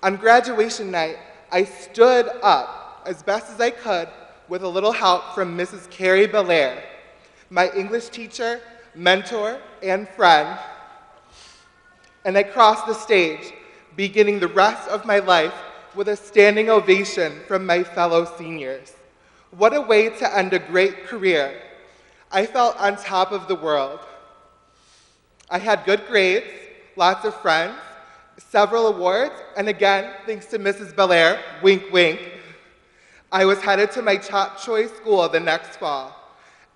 On graduation night, I stood up as best as I could with a little help from Mrs. Carrie Belair, my English teacher, mentor, and friend. And I crossed the stage, beginning the rest of my life with a standing ovation from my fellow seniors. What a way to end a great career. I felt on top of the world. I had good grades, lots of friends, several awards, and again, thanks to Mrs. Belair, wink, wink, I was headed to my top choice school the next fall.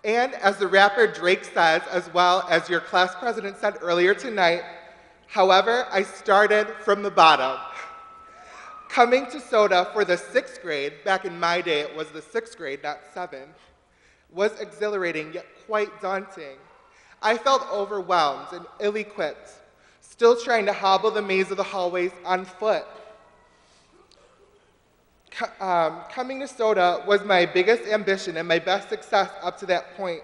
And as the rapper Drake says, as well as your class president said earlier tonight, however, I started from the bottom. Coming to Soda for the 6th grade, back in my day it was the 6th grade, not 7, was exhilarating yet quite daunting. I felt overwhelmed and ill-equipped, still trying to hobble the maze of the hallways on foot. Coming to Soda was my biggest ambition and my best success up to that point.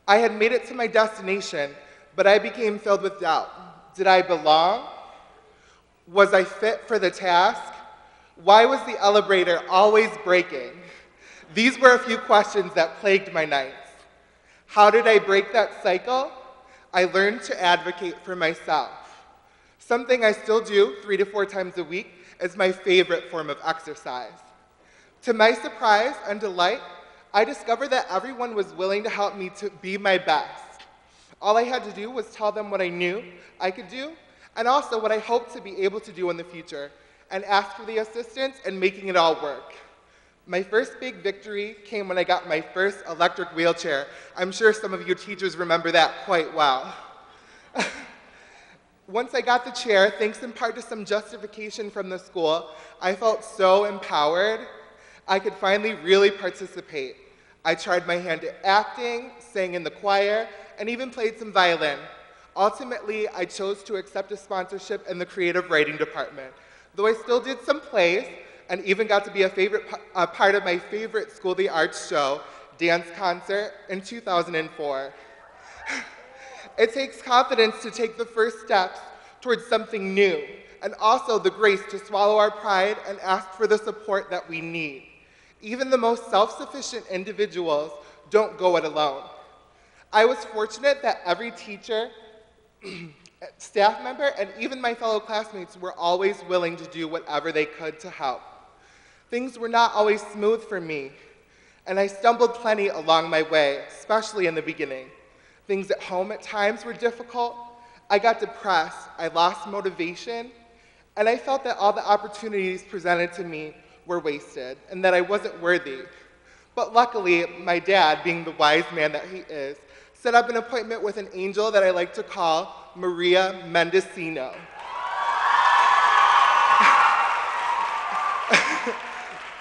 I had made it to my destination, but I became filled with doubt. Did I belong? Was I fit for the task? Why was the elevator always breaking? These were a few questions that plagued my nights. How did I break that cycle? I learned to advocate for myself. Something I still do 3 to 4 times a week is my favorite form of exercise. To my surprise and delight, I discovered that everyone was willing to help me to be my best. All I had to do was tell them what I knew I could do, and also what I hoped to be able to do in the future, and ask for the assistance in making it all work. My first big victory came when I got my first electric wheelchair. I'm sure some of you teachers remember that quite well. Once I got the chair, thanks in part to some justification from the school, I felt so empowered. I could finally really participate. I tried my hand at acting, sang in the choir, and even played some violin. Ultimately, I chose to accept a sponsorship in the creative writing department, though I still did some plays and even got to be a part of my favorite School of the Arts show, Dance Concert, in 2004. It takes confidence to take the first steps towards something new, and also the grace to swallow our pride and ask for the support that we need. Even the most self-sufficient individuals don't go it alone. I was fortunate that every teacher, staff member, and even my fellow classmates were always willing to do whatever they could to help. Things were not always smooth for me, and I stumbled plenty along my way, especially in the beginning. Things at home at times were difficult. I got depressed, I lost motivation, and I felt that all the opportunities presented to me were wasted and that I wasn't worthy. But luckily, my dad, being the wise man that he is, set up an appointment with an angel that I like to call Maria Mendocino.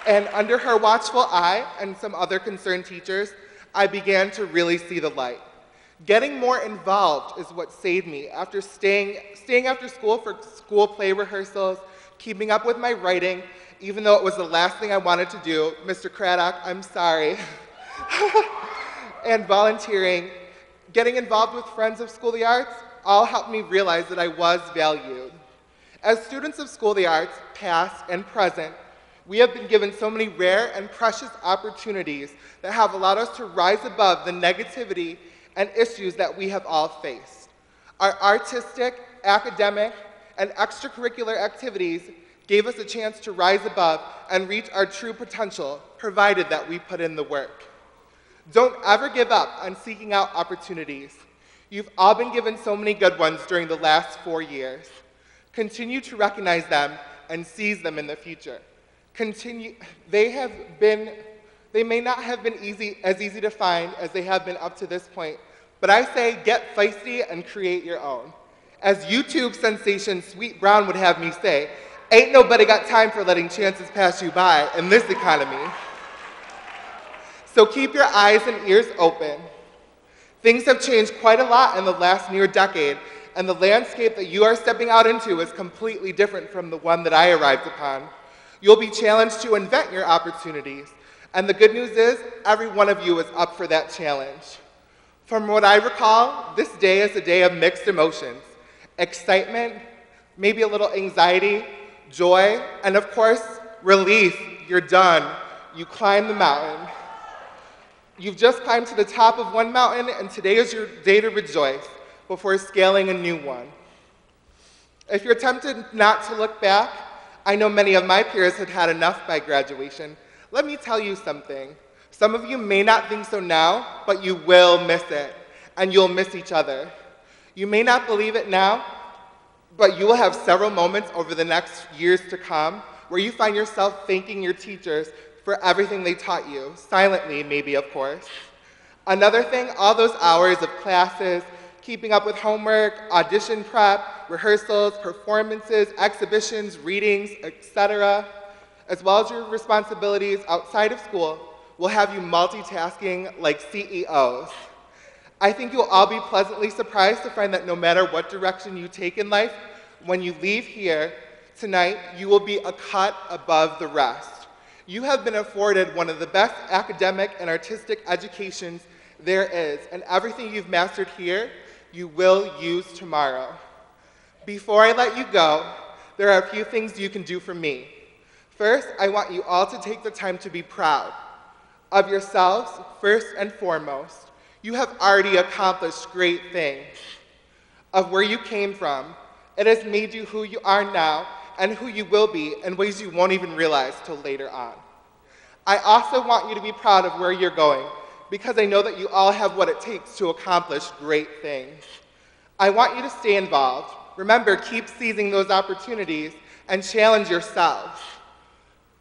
And under her watchful eye and some other concerned teachers, I began to really see the light. Getting more involved is what saved me after staying after school for school play rehearsals, keeping up with my writing, even though it was the last thing I wanted to do. Mr. Craddock, I'm sorry. And volunteering, getting involved with Friends of School of the Arts, all helped me realize that I was valued. As students of School of the Arts, past and present, we have been given so many rare and precious opportunities that have allowed us to rise above the negativity and issues that we have all faced. Our artistic, academic, and extracurricular activities gave us a chance to rise above and reach our true potential, provided that we put in the work. Don't ever give up on seeking out opportunities. You've all been given so many good ones during the last 4 years. Continue to recognize them and seize them in the future. They may not have been as easy to find as they have been up to this point, but I say get feisty and create your own. As YouTube sensation Sweet Brown would have me say, ain't nobody got time for letting chances pass you by in this economy. So keep your eyes and ears open. Things have changed quite a lot in the last near decade, and the landscape that you are stepping out into is completely different from the one that I arrived upon. You'll be challenged to invent your opportunities, and the good news is every one of you is up for that challenge. From what I recall, this day is a day of mixed emotions: excitement, maybe a little anxiety, joy, and of course, relief. You're done. You climbed the mountain. You've just climbed to the top of one mountain, and today is your day to rejoice before scaling a new one. If you're tempted not to look back, I know many of my peers had had enough by graduation. Let me tell you something. Some of you may not think so now, but you will miss it, and you'll miss each other. You may not believe it now, but you will have several moments over the next years to come where you find yourself thanking your teachers for everything they taught you, silently maybe, of course. Another thing, all those hours of classes, keeping up with homework, audition prep, rehearsals, performances, exhibitions, readings, etc., as well as your responsibilities outside of school, will have you multitasking like CEOs. I think you'll all be pleasantly surprised to find that no matter what direction you take in life, when you leave here tonight, you will be a cut above the rest. You have been afforded one of the best academic and artistic educations there is, and everything you've mastered here, you will use tomorrow. Before I let you go, there are a few things you can do for me. First, I want you all to take the time to be proud of yourselves, first and foremost. You have already accomplished great things. Of where you came from, it has made you who you are now and who you will be in ways you won't even realize till later on. I also want you to be proud of where you're going, because I know that you all have what it takes to accomplish great things. I want you to stay involved. Remember, keep seizing those opportunities and challenge yourselves.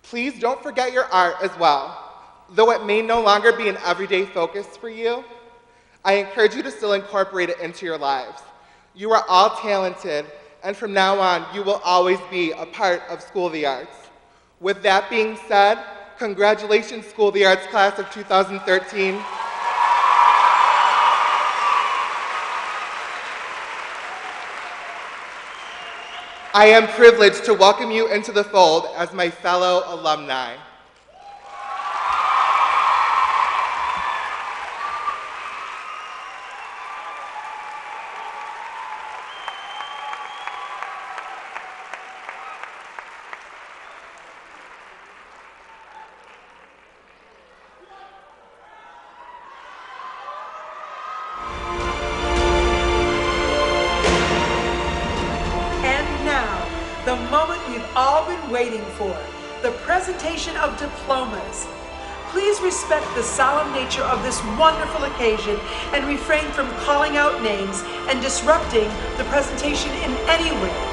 Please don't forget your art as well. Though it may no longer be an everyday focus for you, I encourage you to still incorporate it into your lives. You are all talented, and from now on, you will always be a part of School of the Arts. With that being said, congratulations, School of the Arts class of 2013. I am privileged to welcome you into the fold as my fellow alumni. The moment we've all been waiting for, the presentation of diplomas. Please respect the solemn nature of this wonderful occasion and refrain from calling out names and disrupting the presentation in any way.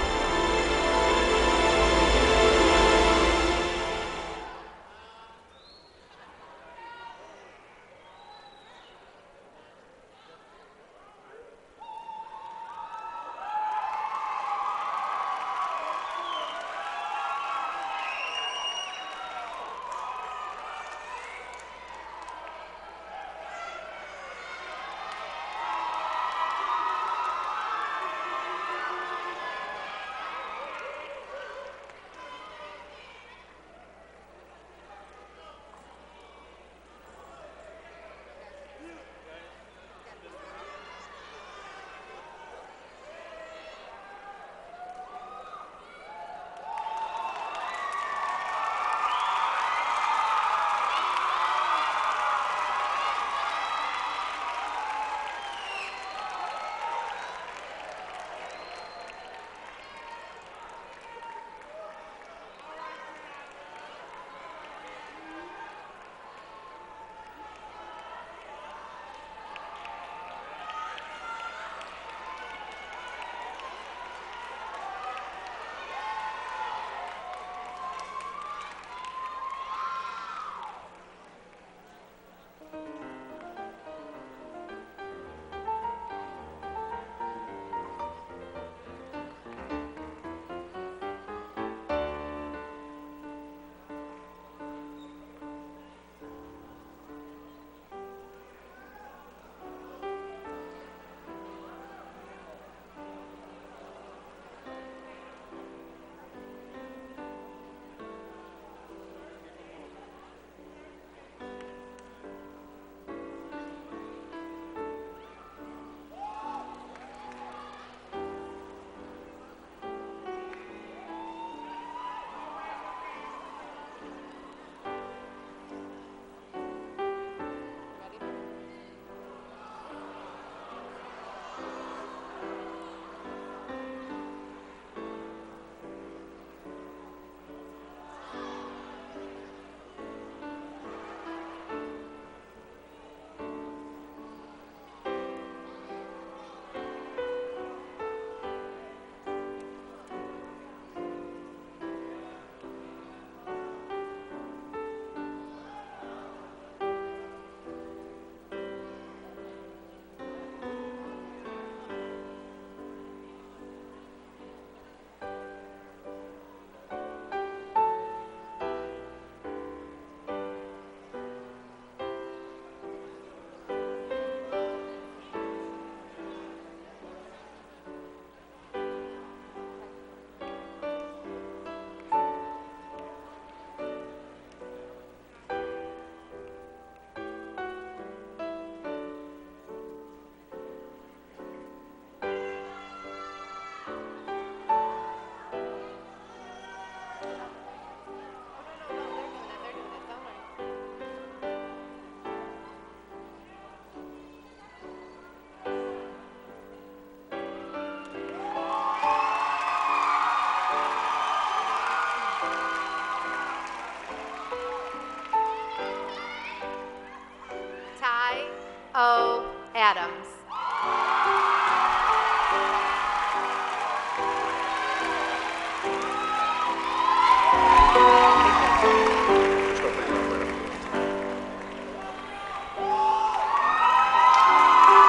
Adams.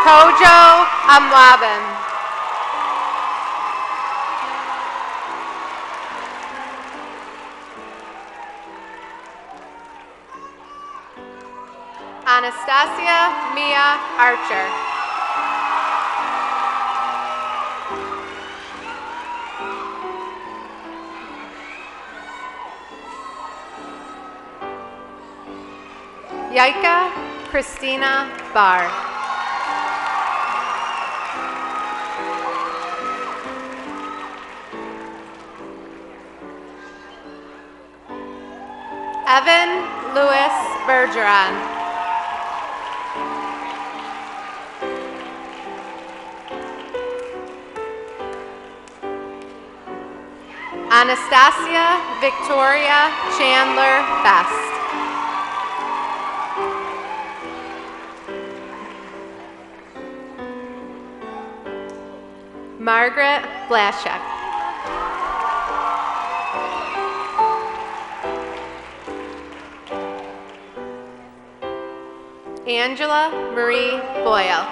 Kojo Amwabin. Anastasia Mia Archer. Yaika Christina Barr. Evan Lewis Bergeron. Anastasia Victoria Chandler Best. Margaret Blaszczak. Angela Marie Boyle.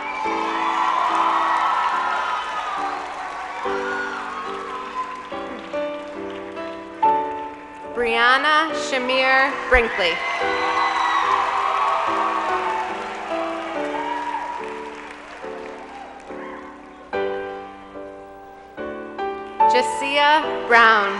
Brianna Shamir Brinkley. Jasia Brown.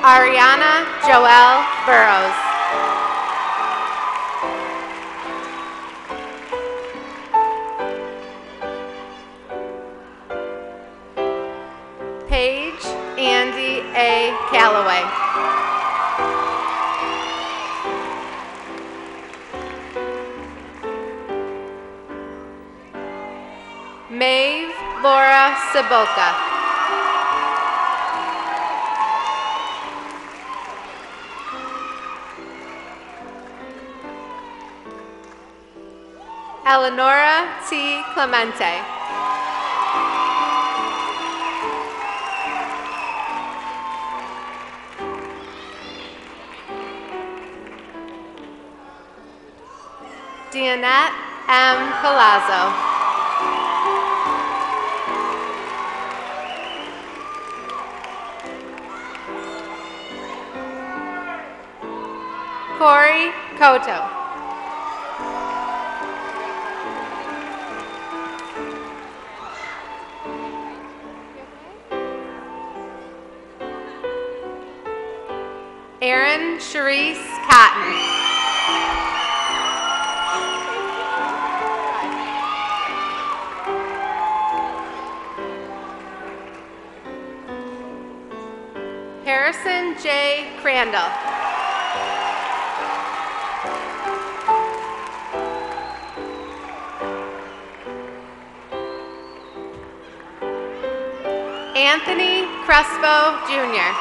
Ariana Joelle Burrows. Paige Andy A. Calloway. Maeve Laura Saboka. Eleonora T. Clemente. Dianette M. Palazzo. Corey Koto. Erin Charisse Cotton. Harrison J. Crandall. Anthony Crespo, Jr.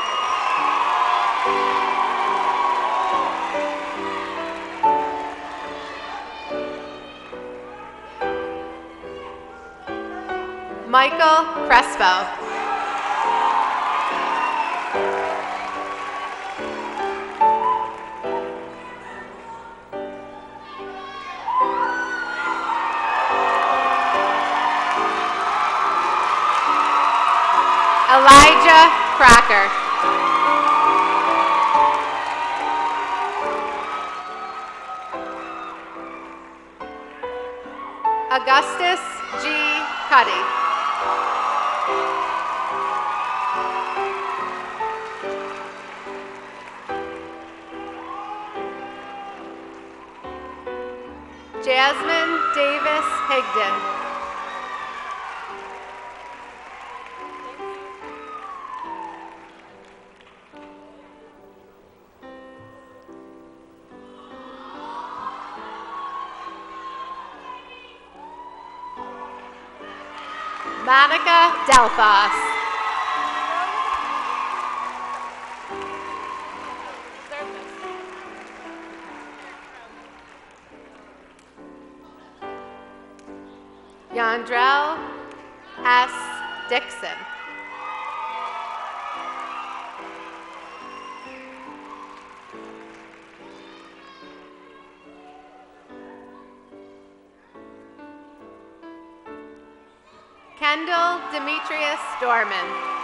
Michael Crespo. Elijah Crocker. Augustus G. Cuddy. Jasmine Davis Higdon. Monica Delphos. Yandrell S. Dixon. Kendall Demetrius Dorman.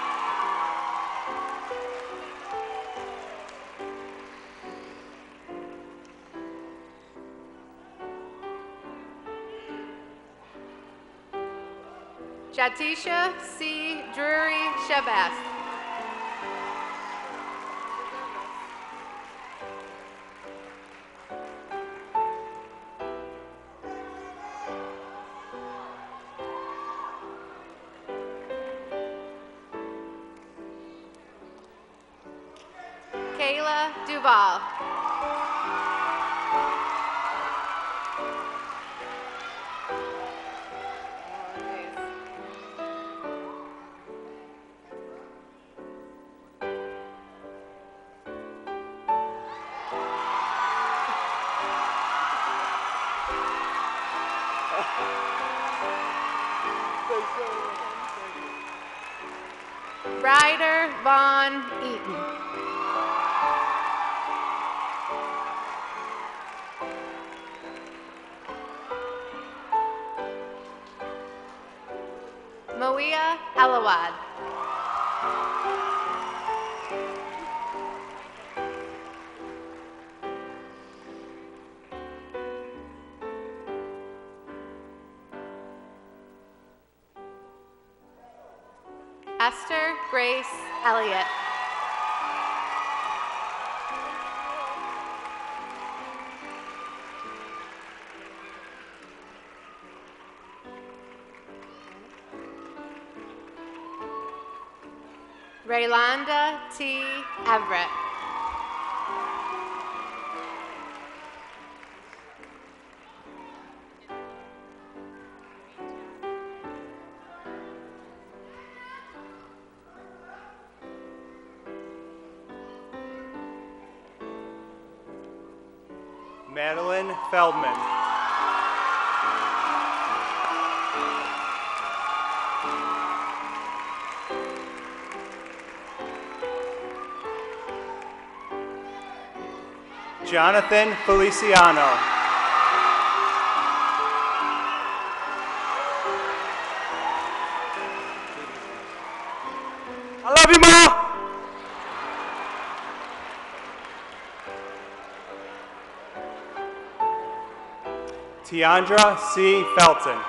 Jatisha C. Drury Shabazz. Kayla Duval. Ryder Vaughn Eaton. Moia Elawad. Esther Grace Elliott. Raylanda T. Everett. Madeline Feldman. Jonathan Feliciano. I love you, Ma! Tiandra C. Felton.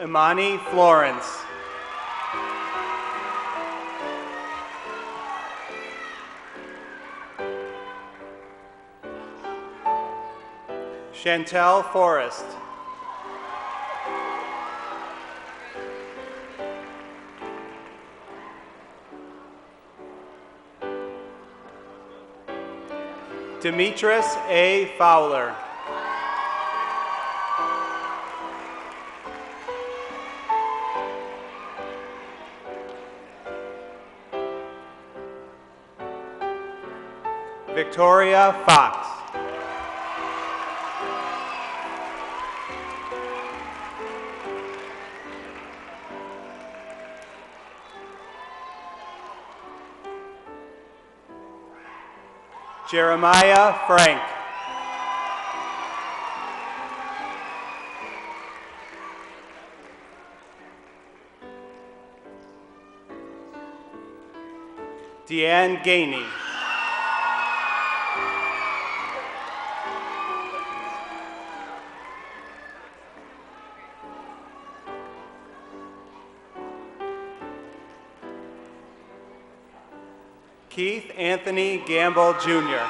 Imani Florence. Chantel Forrest. Demetris A. Fowler. Victoria Fox. Jeremiah Frank. Deanne Gainey. Keith Anthony Gamble, Jr.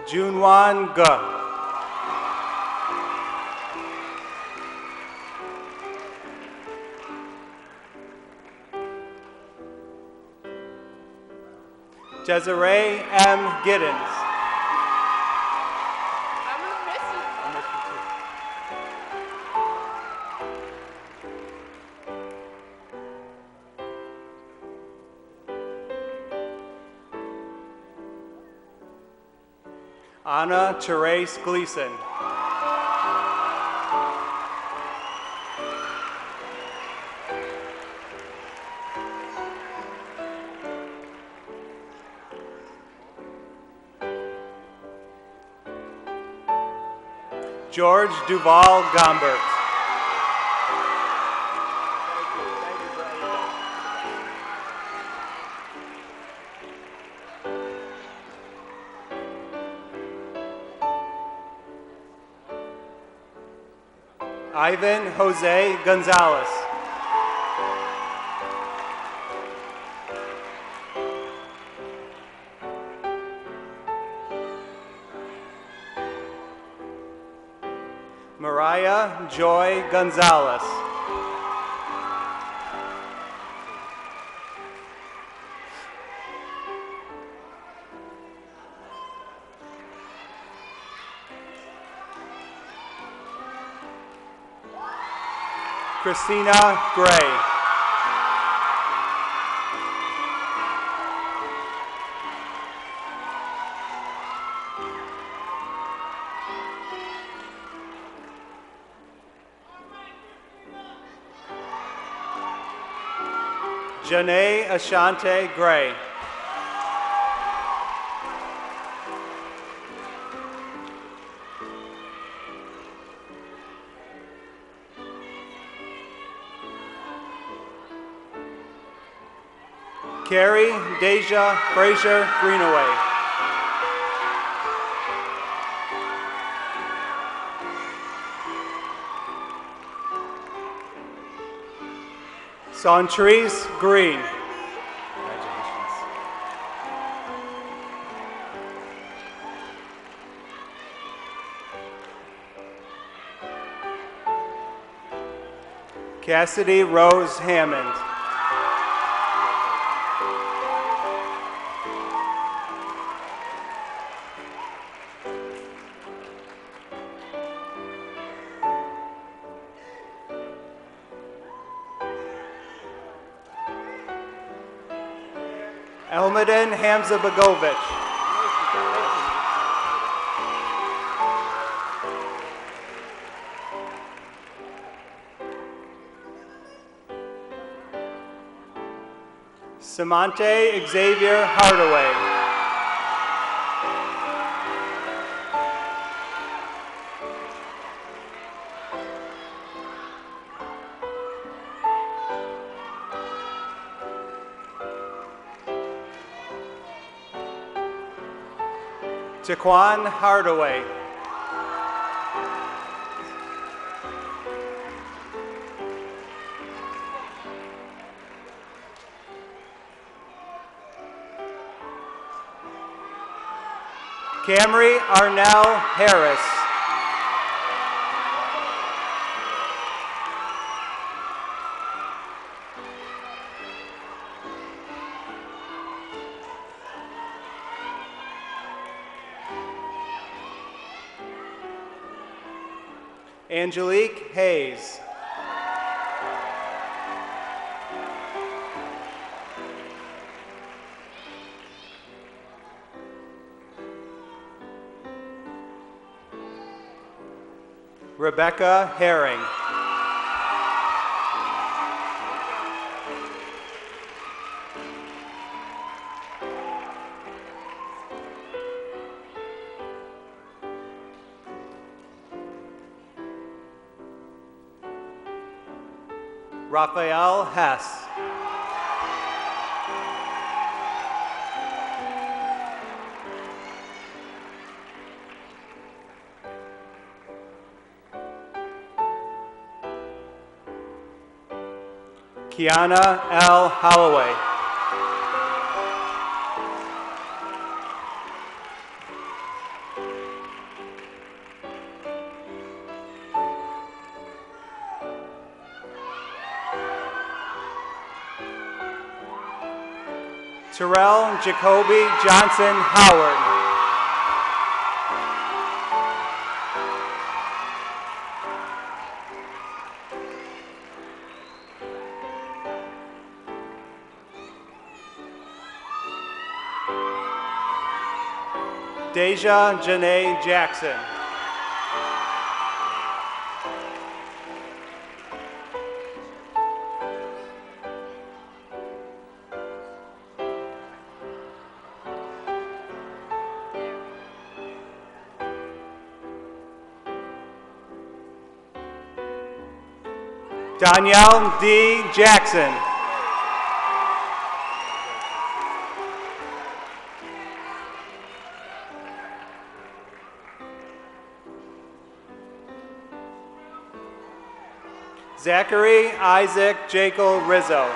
Junwan Ge. Desiree M. Giddens. I'm gonna miss you. I miss you too. Anna Therese Gleason. George Duval Gombert. Ivan Jose Gonzalez. Mariah Joy Gonzalez. Christina Gray. Janae Ashante Gray. Carrie Deja Frazier Greenaway. Santrice Green. Cassidy Rose Hammond. Elmadin Hamza Begovic. Samante Xavier Hardaway. Taquan Hardaway. Camry Arnell Harris. Angelique Hayes. Rebecca Herring. Raphael Hess. Kiana L. Holloway. Terrell Jacoby Johnson Howard. Deja Janae Jackson. Danielle D. Jackson. Zachary Isaac Jekyll Rizzo.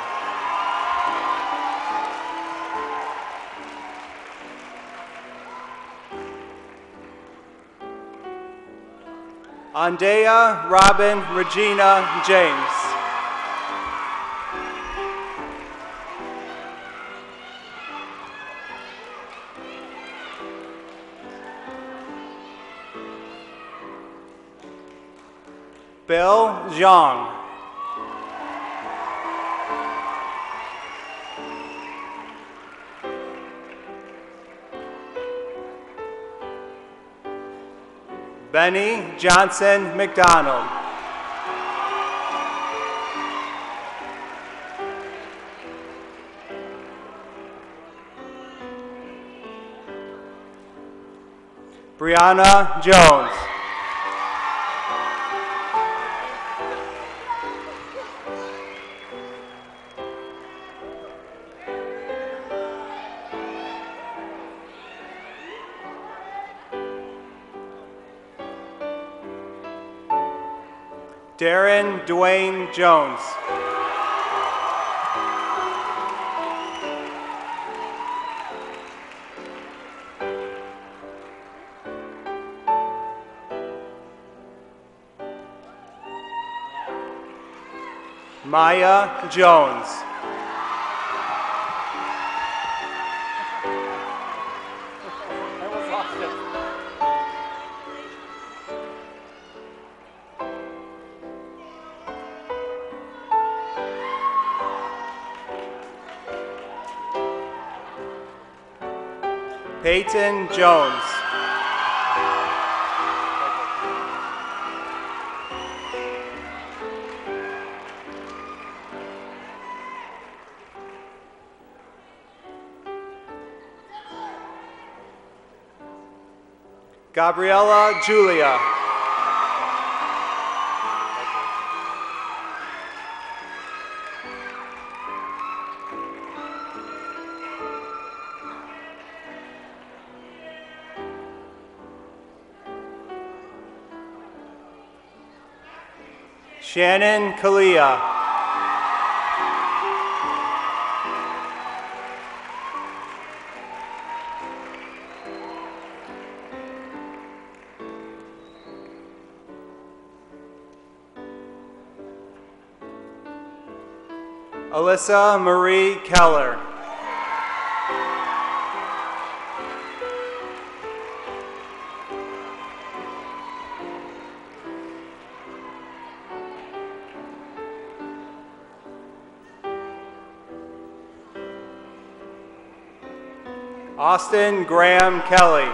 Andea Robin Regina James. Bill Zhang. Benny Johnson McDonald. Brianna Jones. Darren Dwayne Jones. Maya Jones. Peyton Jones. Gabriella Julia. Shannon Kalia. Alyssa Marie Keller. Austin Graham Kelly.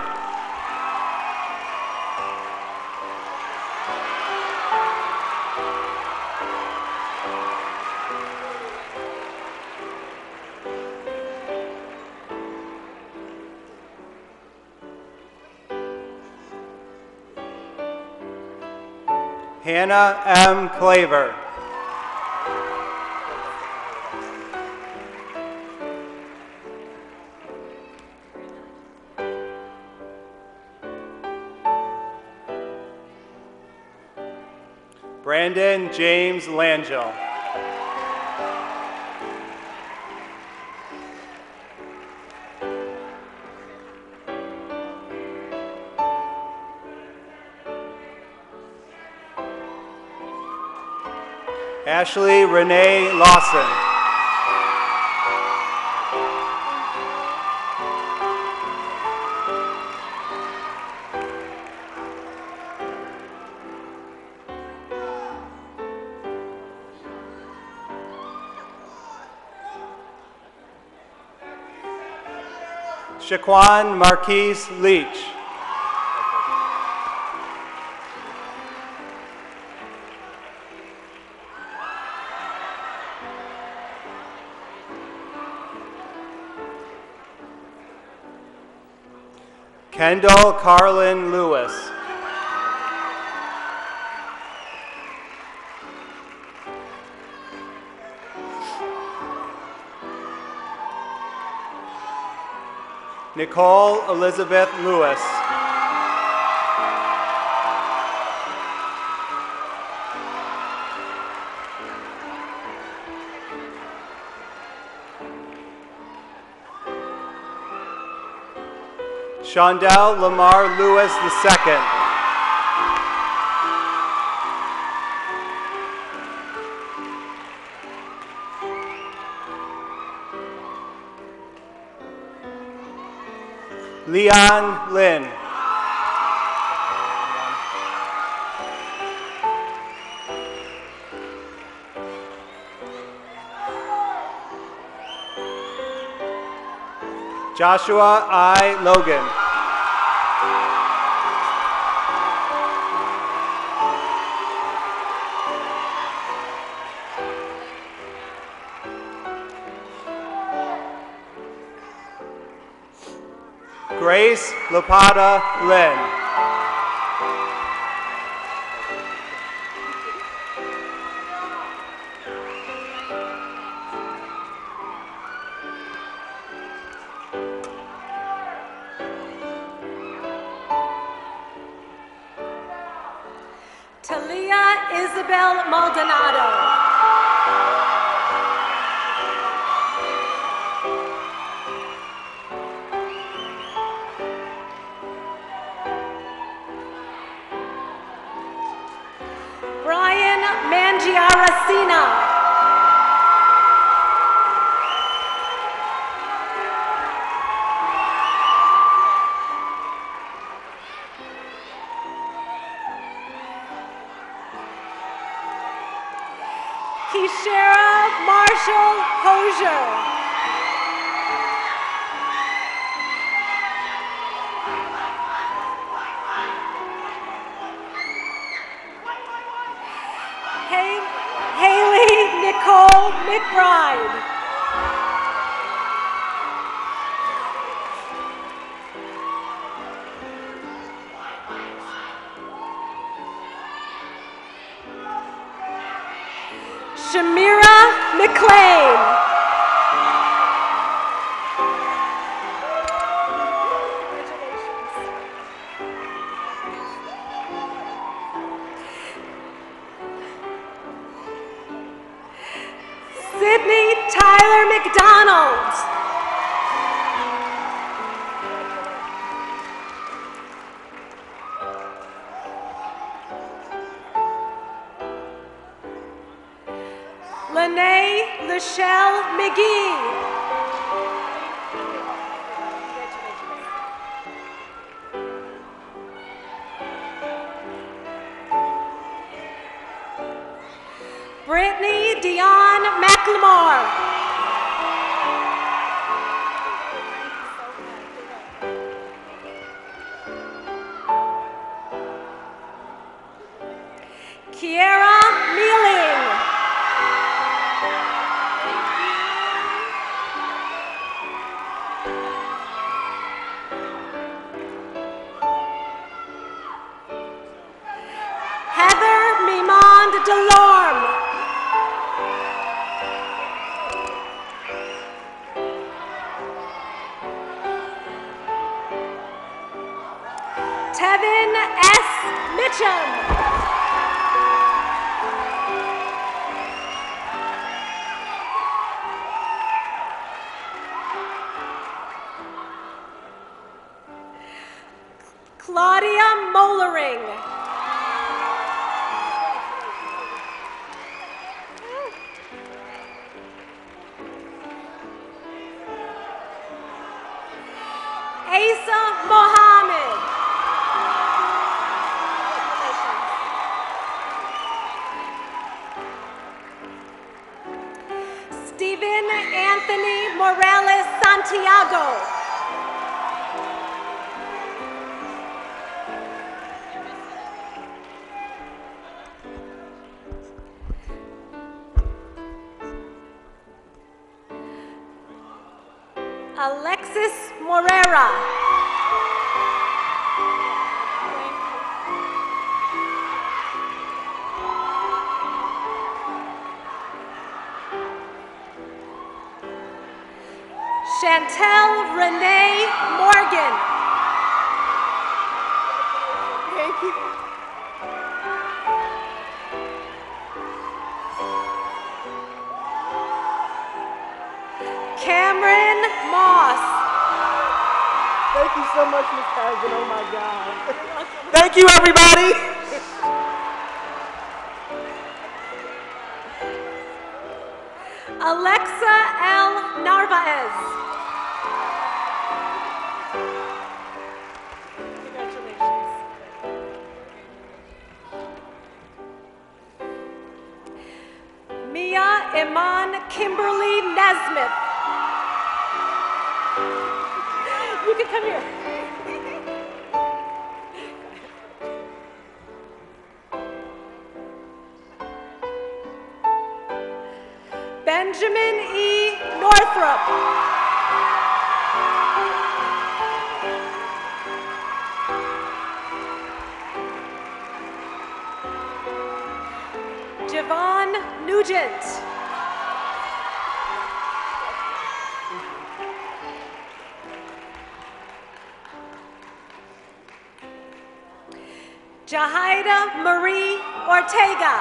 Hannah M. Claver. Brandon James Langell. Ashley Renee Lawson. Shaquan Marquise Leach. Kendall Carlin Lewis. Nicole Elizabeth Lewis. Shondell Lamar Lewis II. Leon Lin. Joshua I. Logan. Grace Lapata Lynn. Talia Isabel Maldonado. Brian Mangiaracina. Kishara Marshall Hosier. Haley Nicole McBride. Shamira McLean. Sydney Tyler McDonald. Lene Lachelle McGee. Brittany Dion McLemore. Kiera Mealing. Heather Mimond Delorme. Tevin S. Mitchum. Claudia Mollering. Asa Mohammed. Stephen Anthony Morales Santiago. Alexis Morera. Chantel Renee Morgan. Thank you. Cameron Moss. Thank you so much, Ms. Cousin. Oh my God. Thank you, everybody. Alexa L. Narvaez. Congratulations. Mia Iman Kimberly Nesmith. You can come here. Benjamin E. Northrop. Javon Nugent. Jahida Marie Ortega.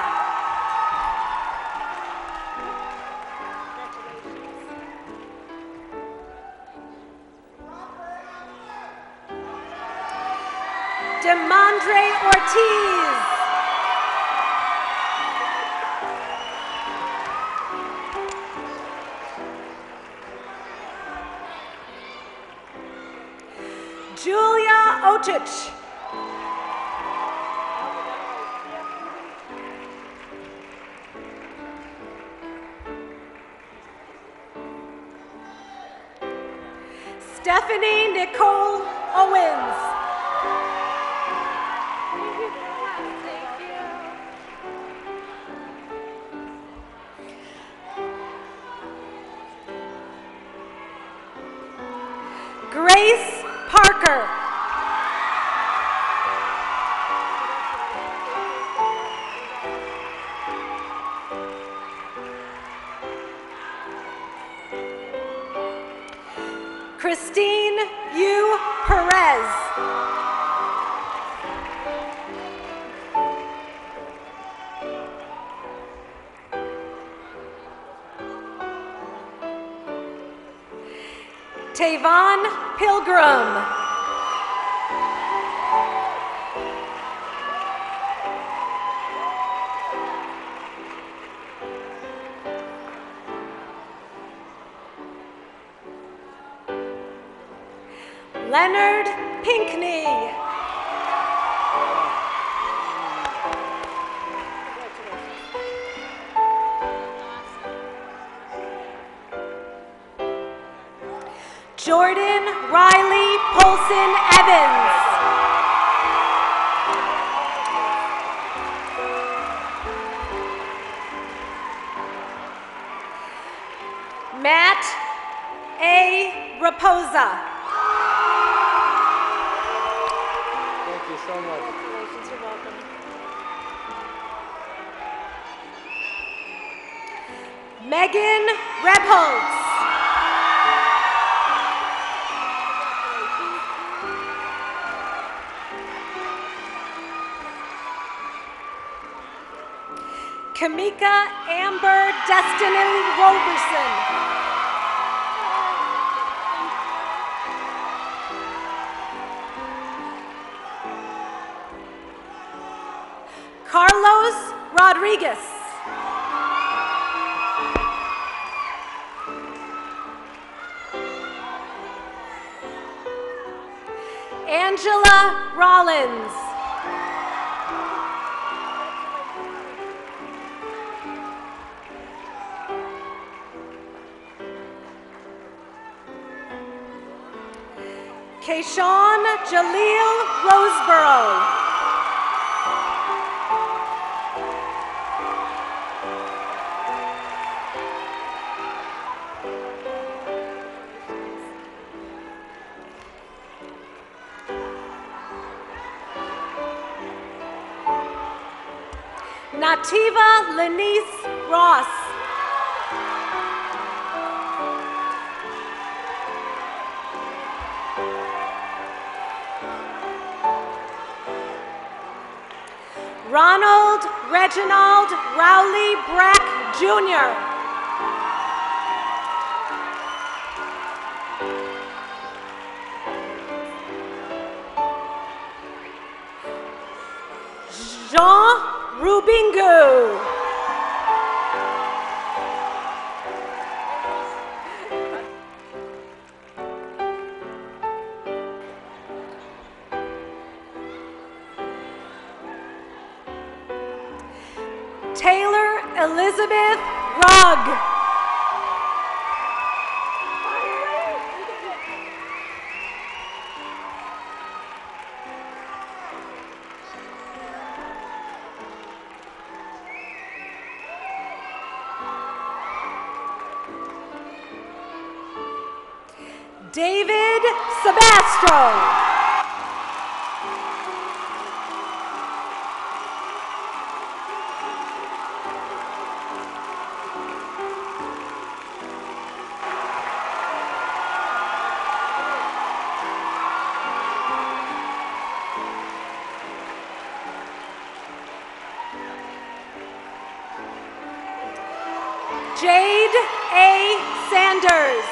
Demondre Ortiz. Julia Otich. Stephanie Nicole Owens. Grace Parker. Christine Yu Perez. Tavon Pilgrim. Leonard Pinkney. Jordan Riley Polson Evans. Matt A. Raposa. Thank you so much. Congratulations, you're welcome. Megan Rebholz. Kamika Amber Destiny Roberson. Carlos Rodriguez. Angela Rollins. Kayshawn Jaleel Roseborough. Nativa Lenice Ross. Ronald Reginald Rowley Brack, Jr. Jean Rubingu. Taylor Elizabeth Rugg. David Sebastro. Jade A. Sanders.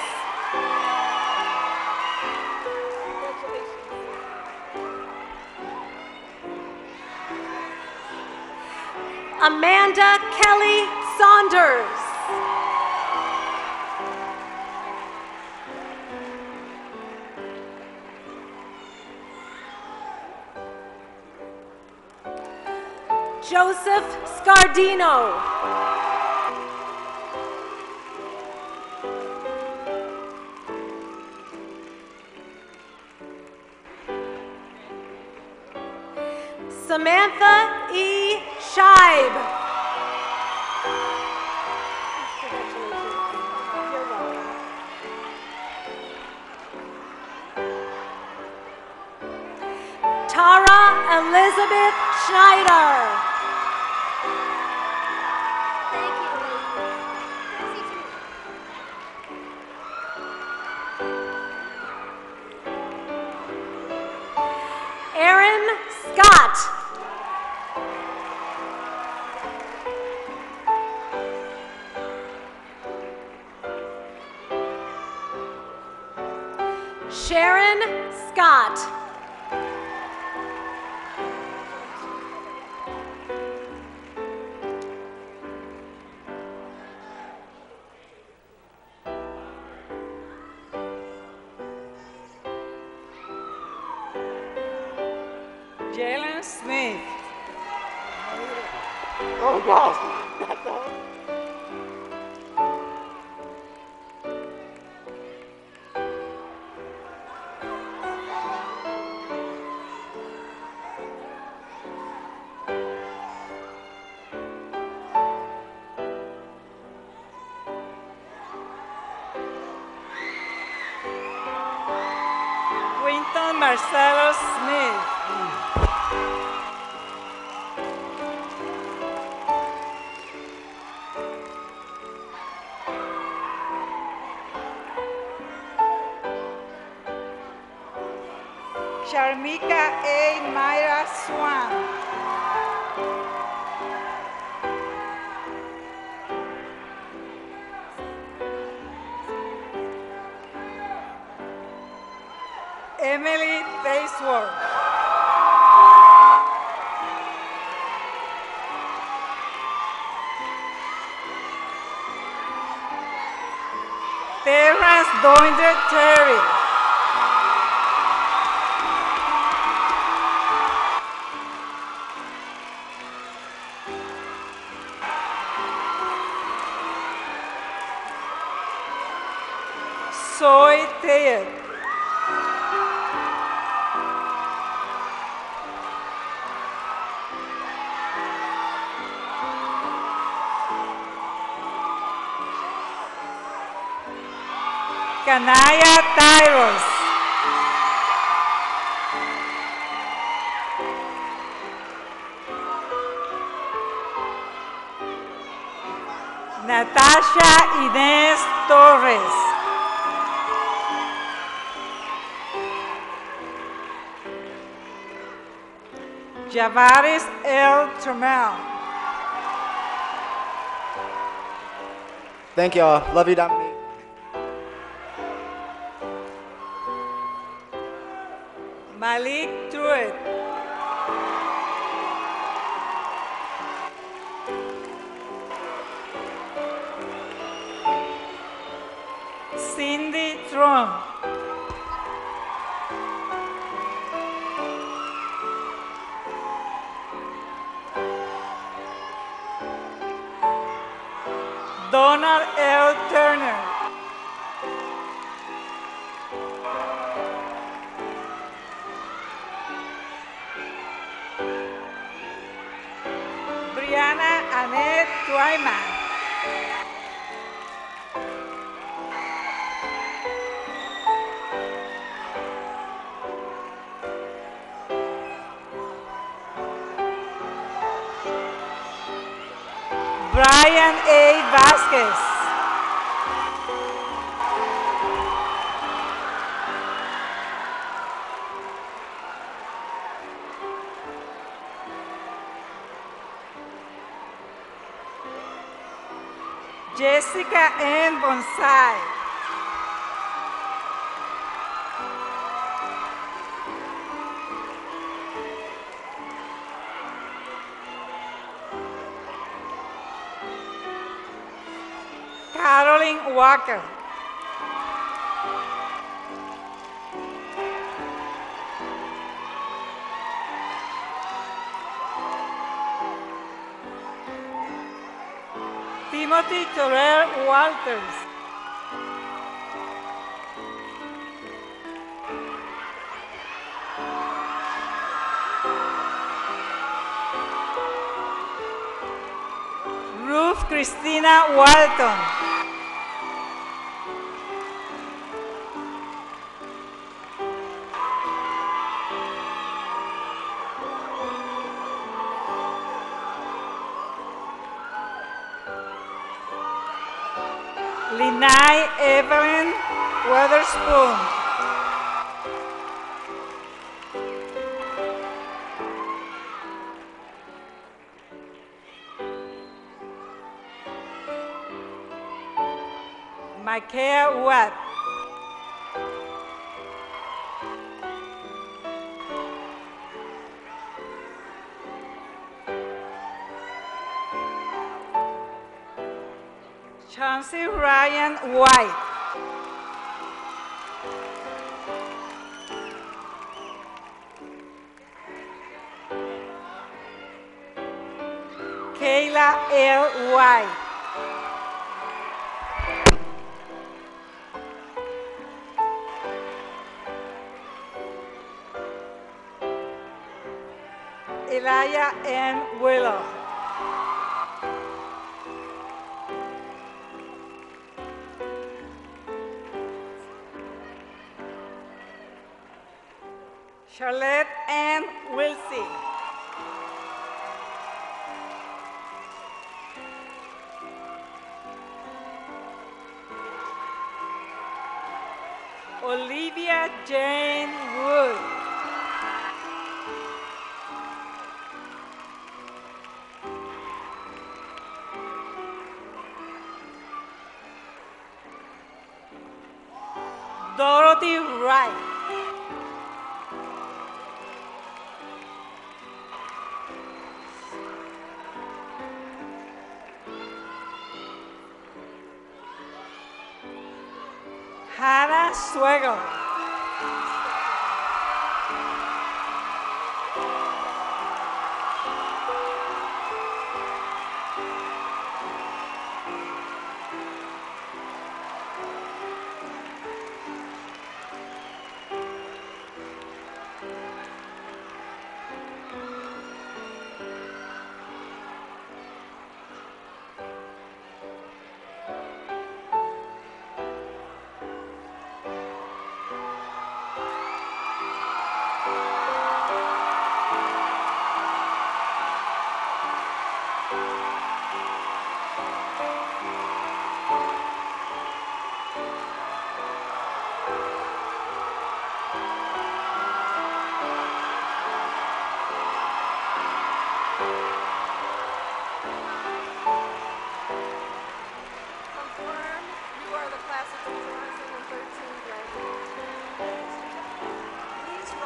Amanda Kelly Saunders. Joseph Scardino. Samantha E. Scheib. Tara Elizabeth Schneider. Aaron Scott. Sharon Scott. Jalen Smith. Oh gosh, not that. Quinton Marcelo Smith. Sharmika A. Myra Swan. Emily Baseworth. Terrence Doinder Terry. Soy Ted. Kanaya Tyros. Sasha Inés Torres. Javaris L. Trammell. Thank y'all. Love you, Dominique. Malik Truitt. Cindy Trump. Donald L. Turner. Brianna Annette Twyman. Brian A. Vasquez. Jessica N. Bonsai. Caroline Walker. Timothy Terrell Walters. Ruth Christina Walton. Linai Evelyn Weatherspoon. Micaiah Watt. Chauncey Ryan White. Kayla L. White. Elijah N. Willow. Charlotte M. Wilsey. Olivia Jane Wood. Dorothy Wright. Hannah Swegel.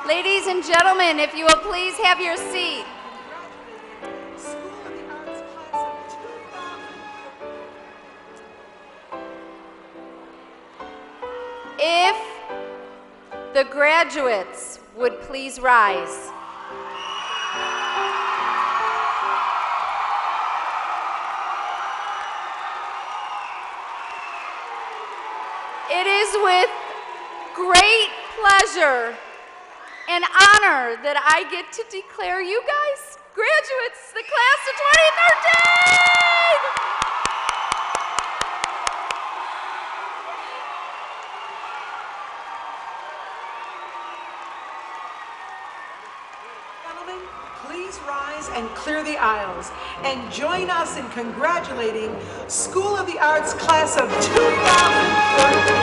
Ladies and gentlemen, if you will please have your seat. If the graduates would please rise. It is with great pleasure and honor that I get to declare you guys graduates, the class of 2013! Gentlemen, please rise and clear the aisles and join us in congratulating School of the Arts class of 2013.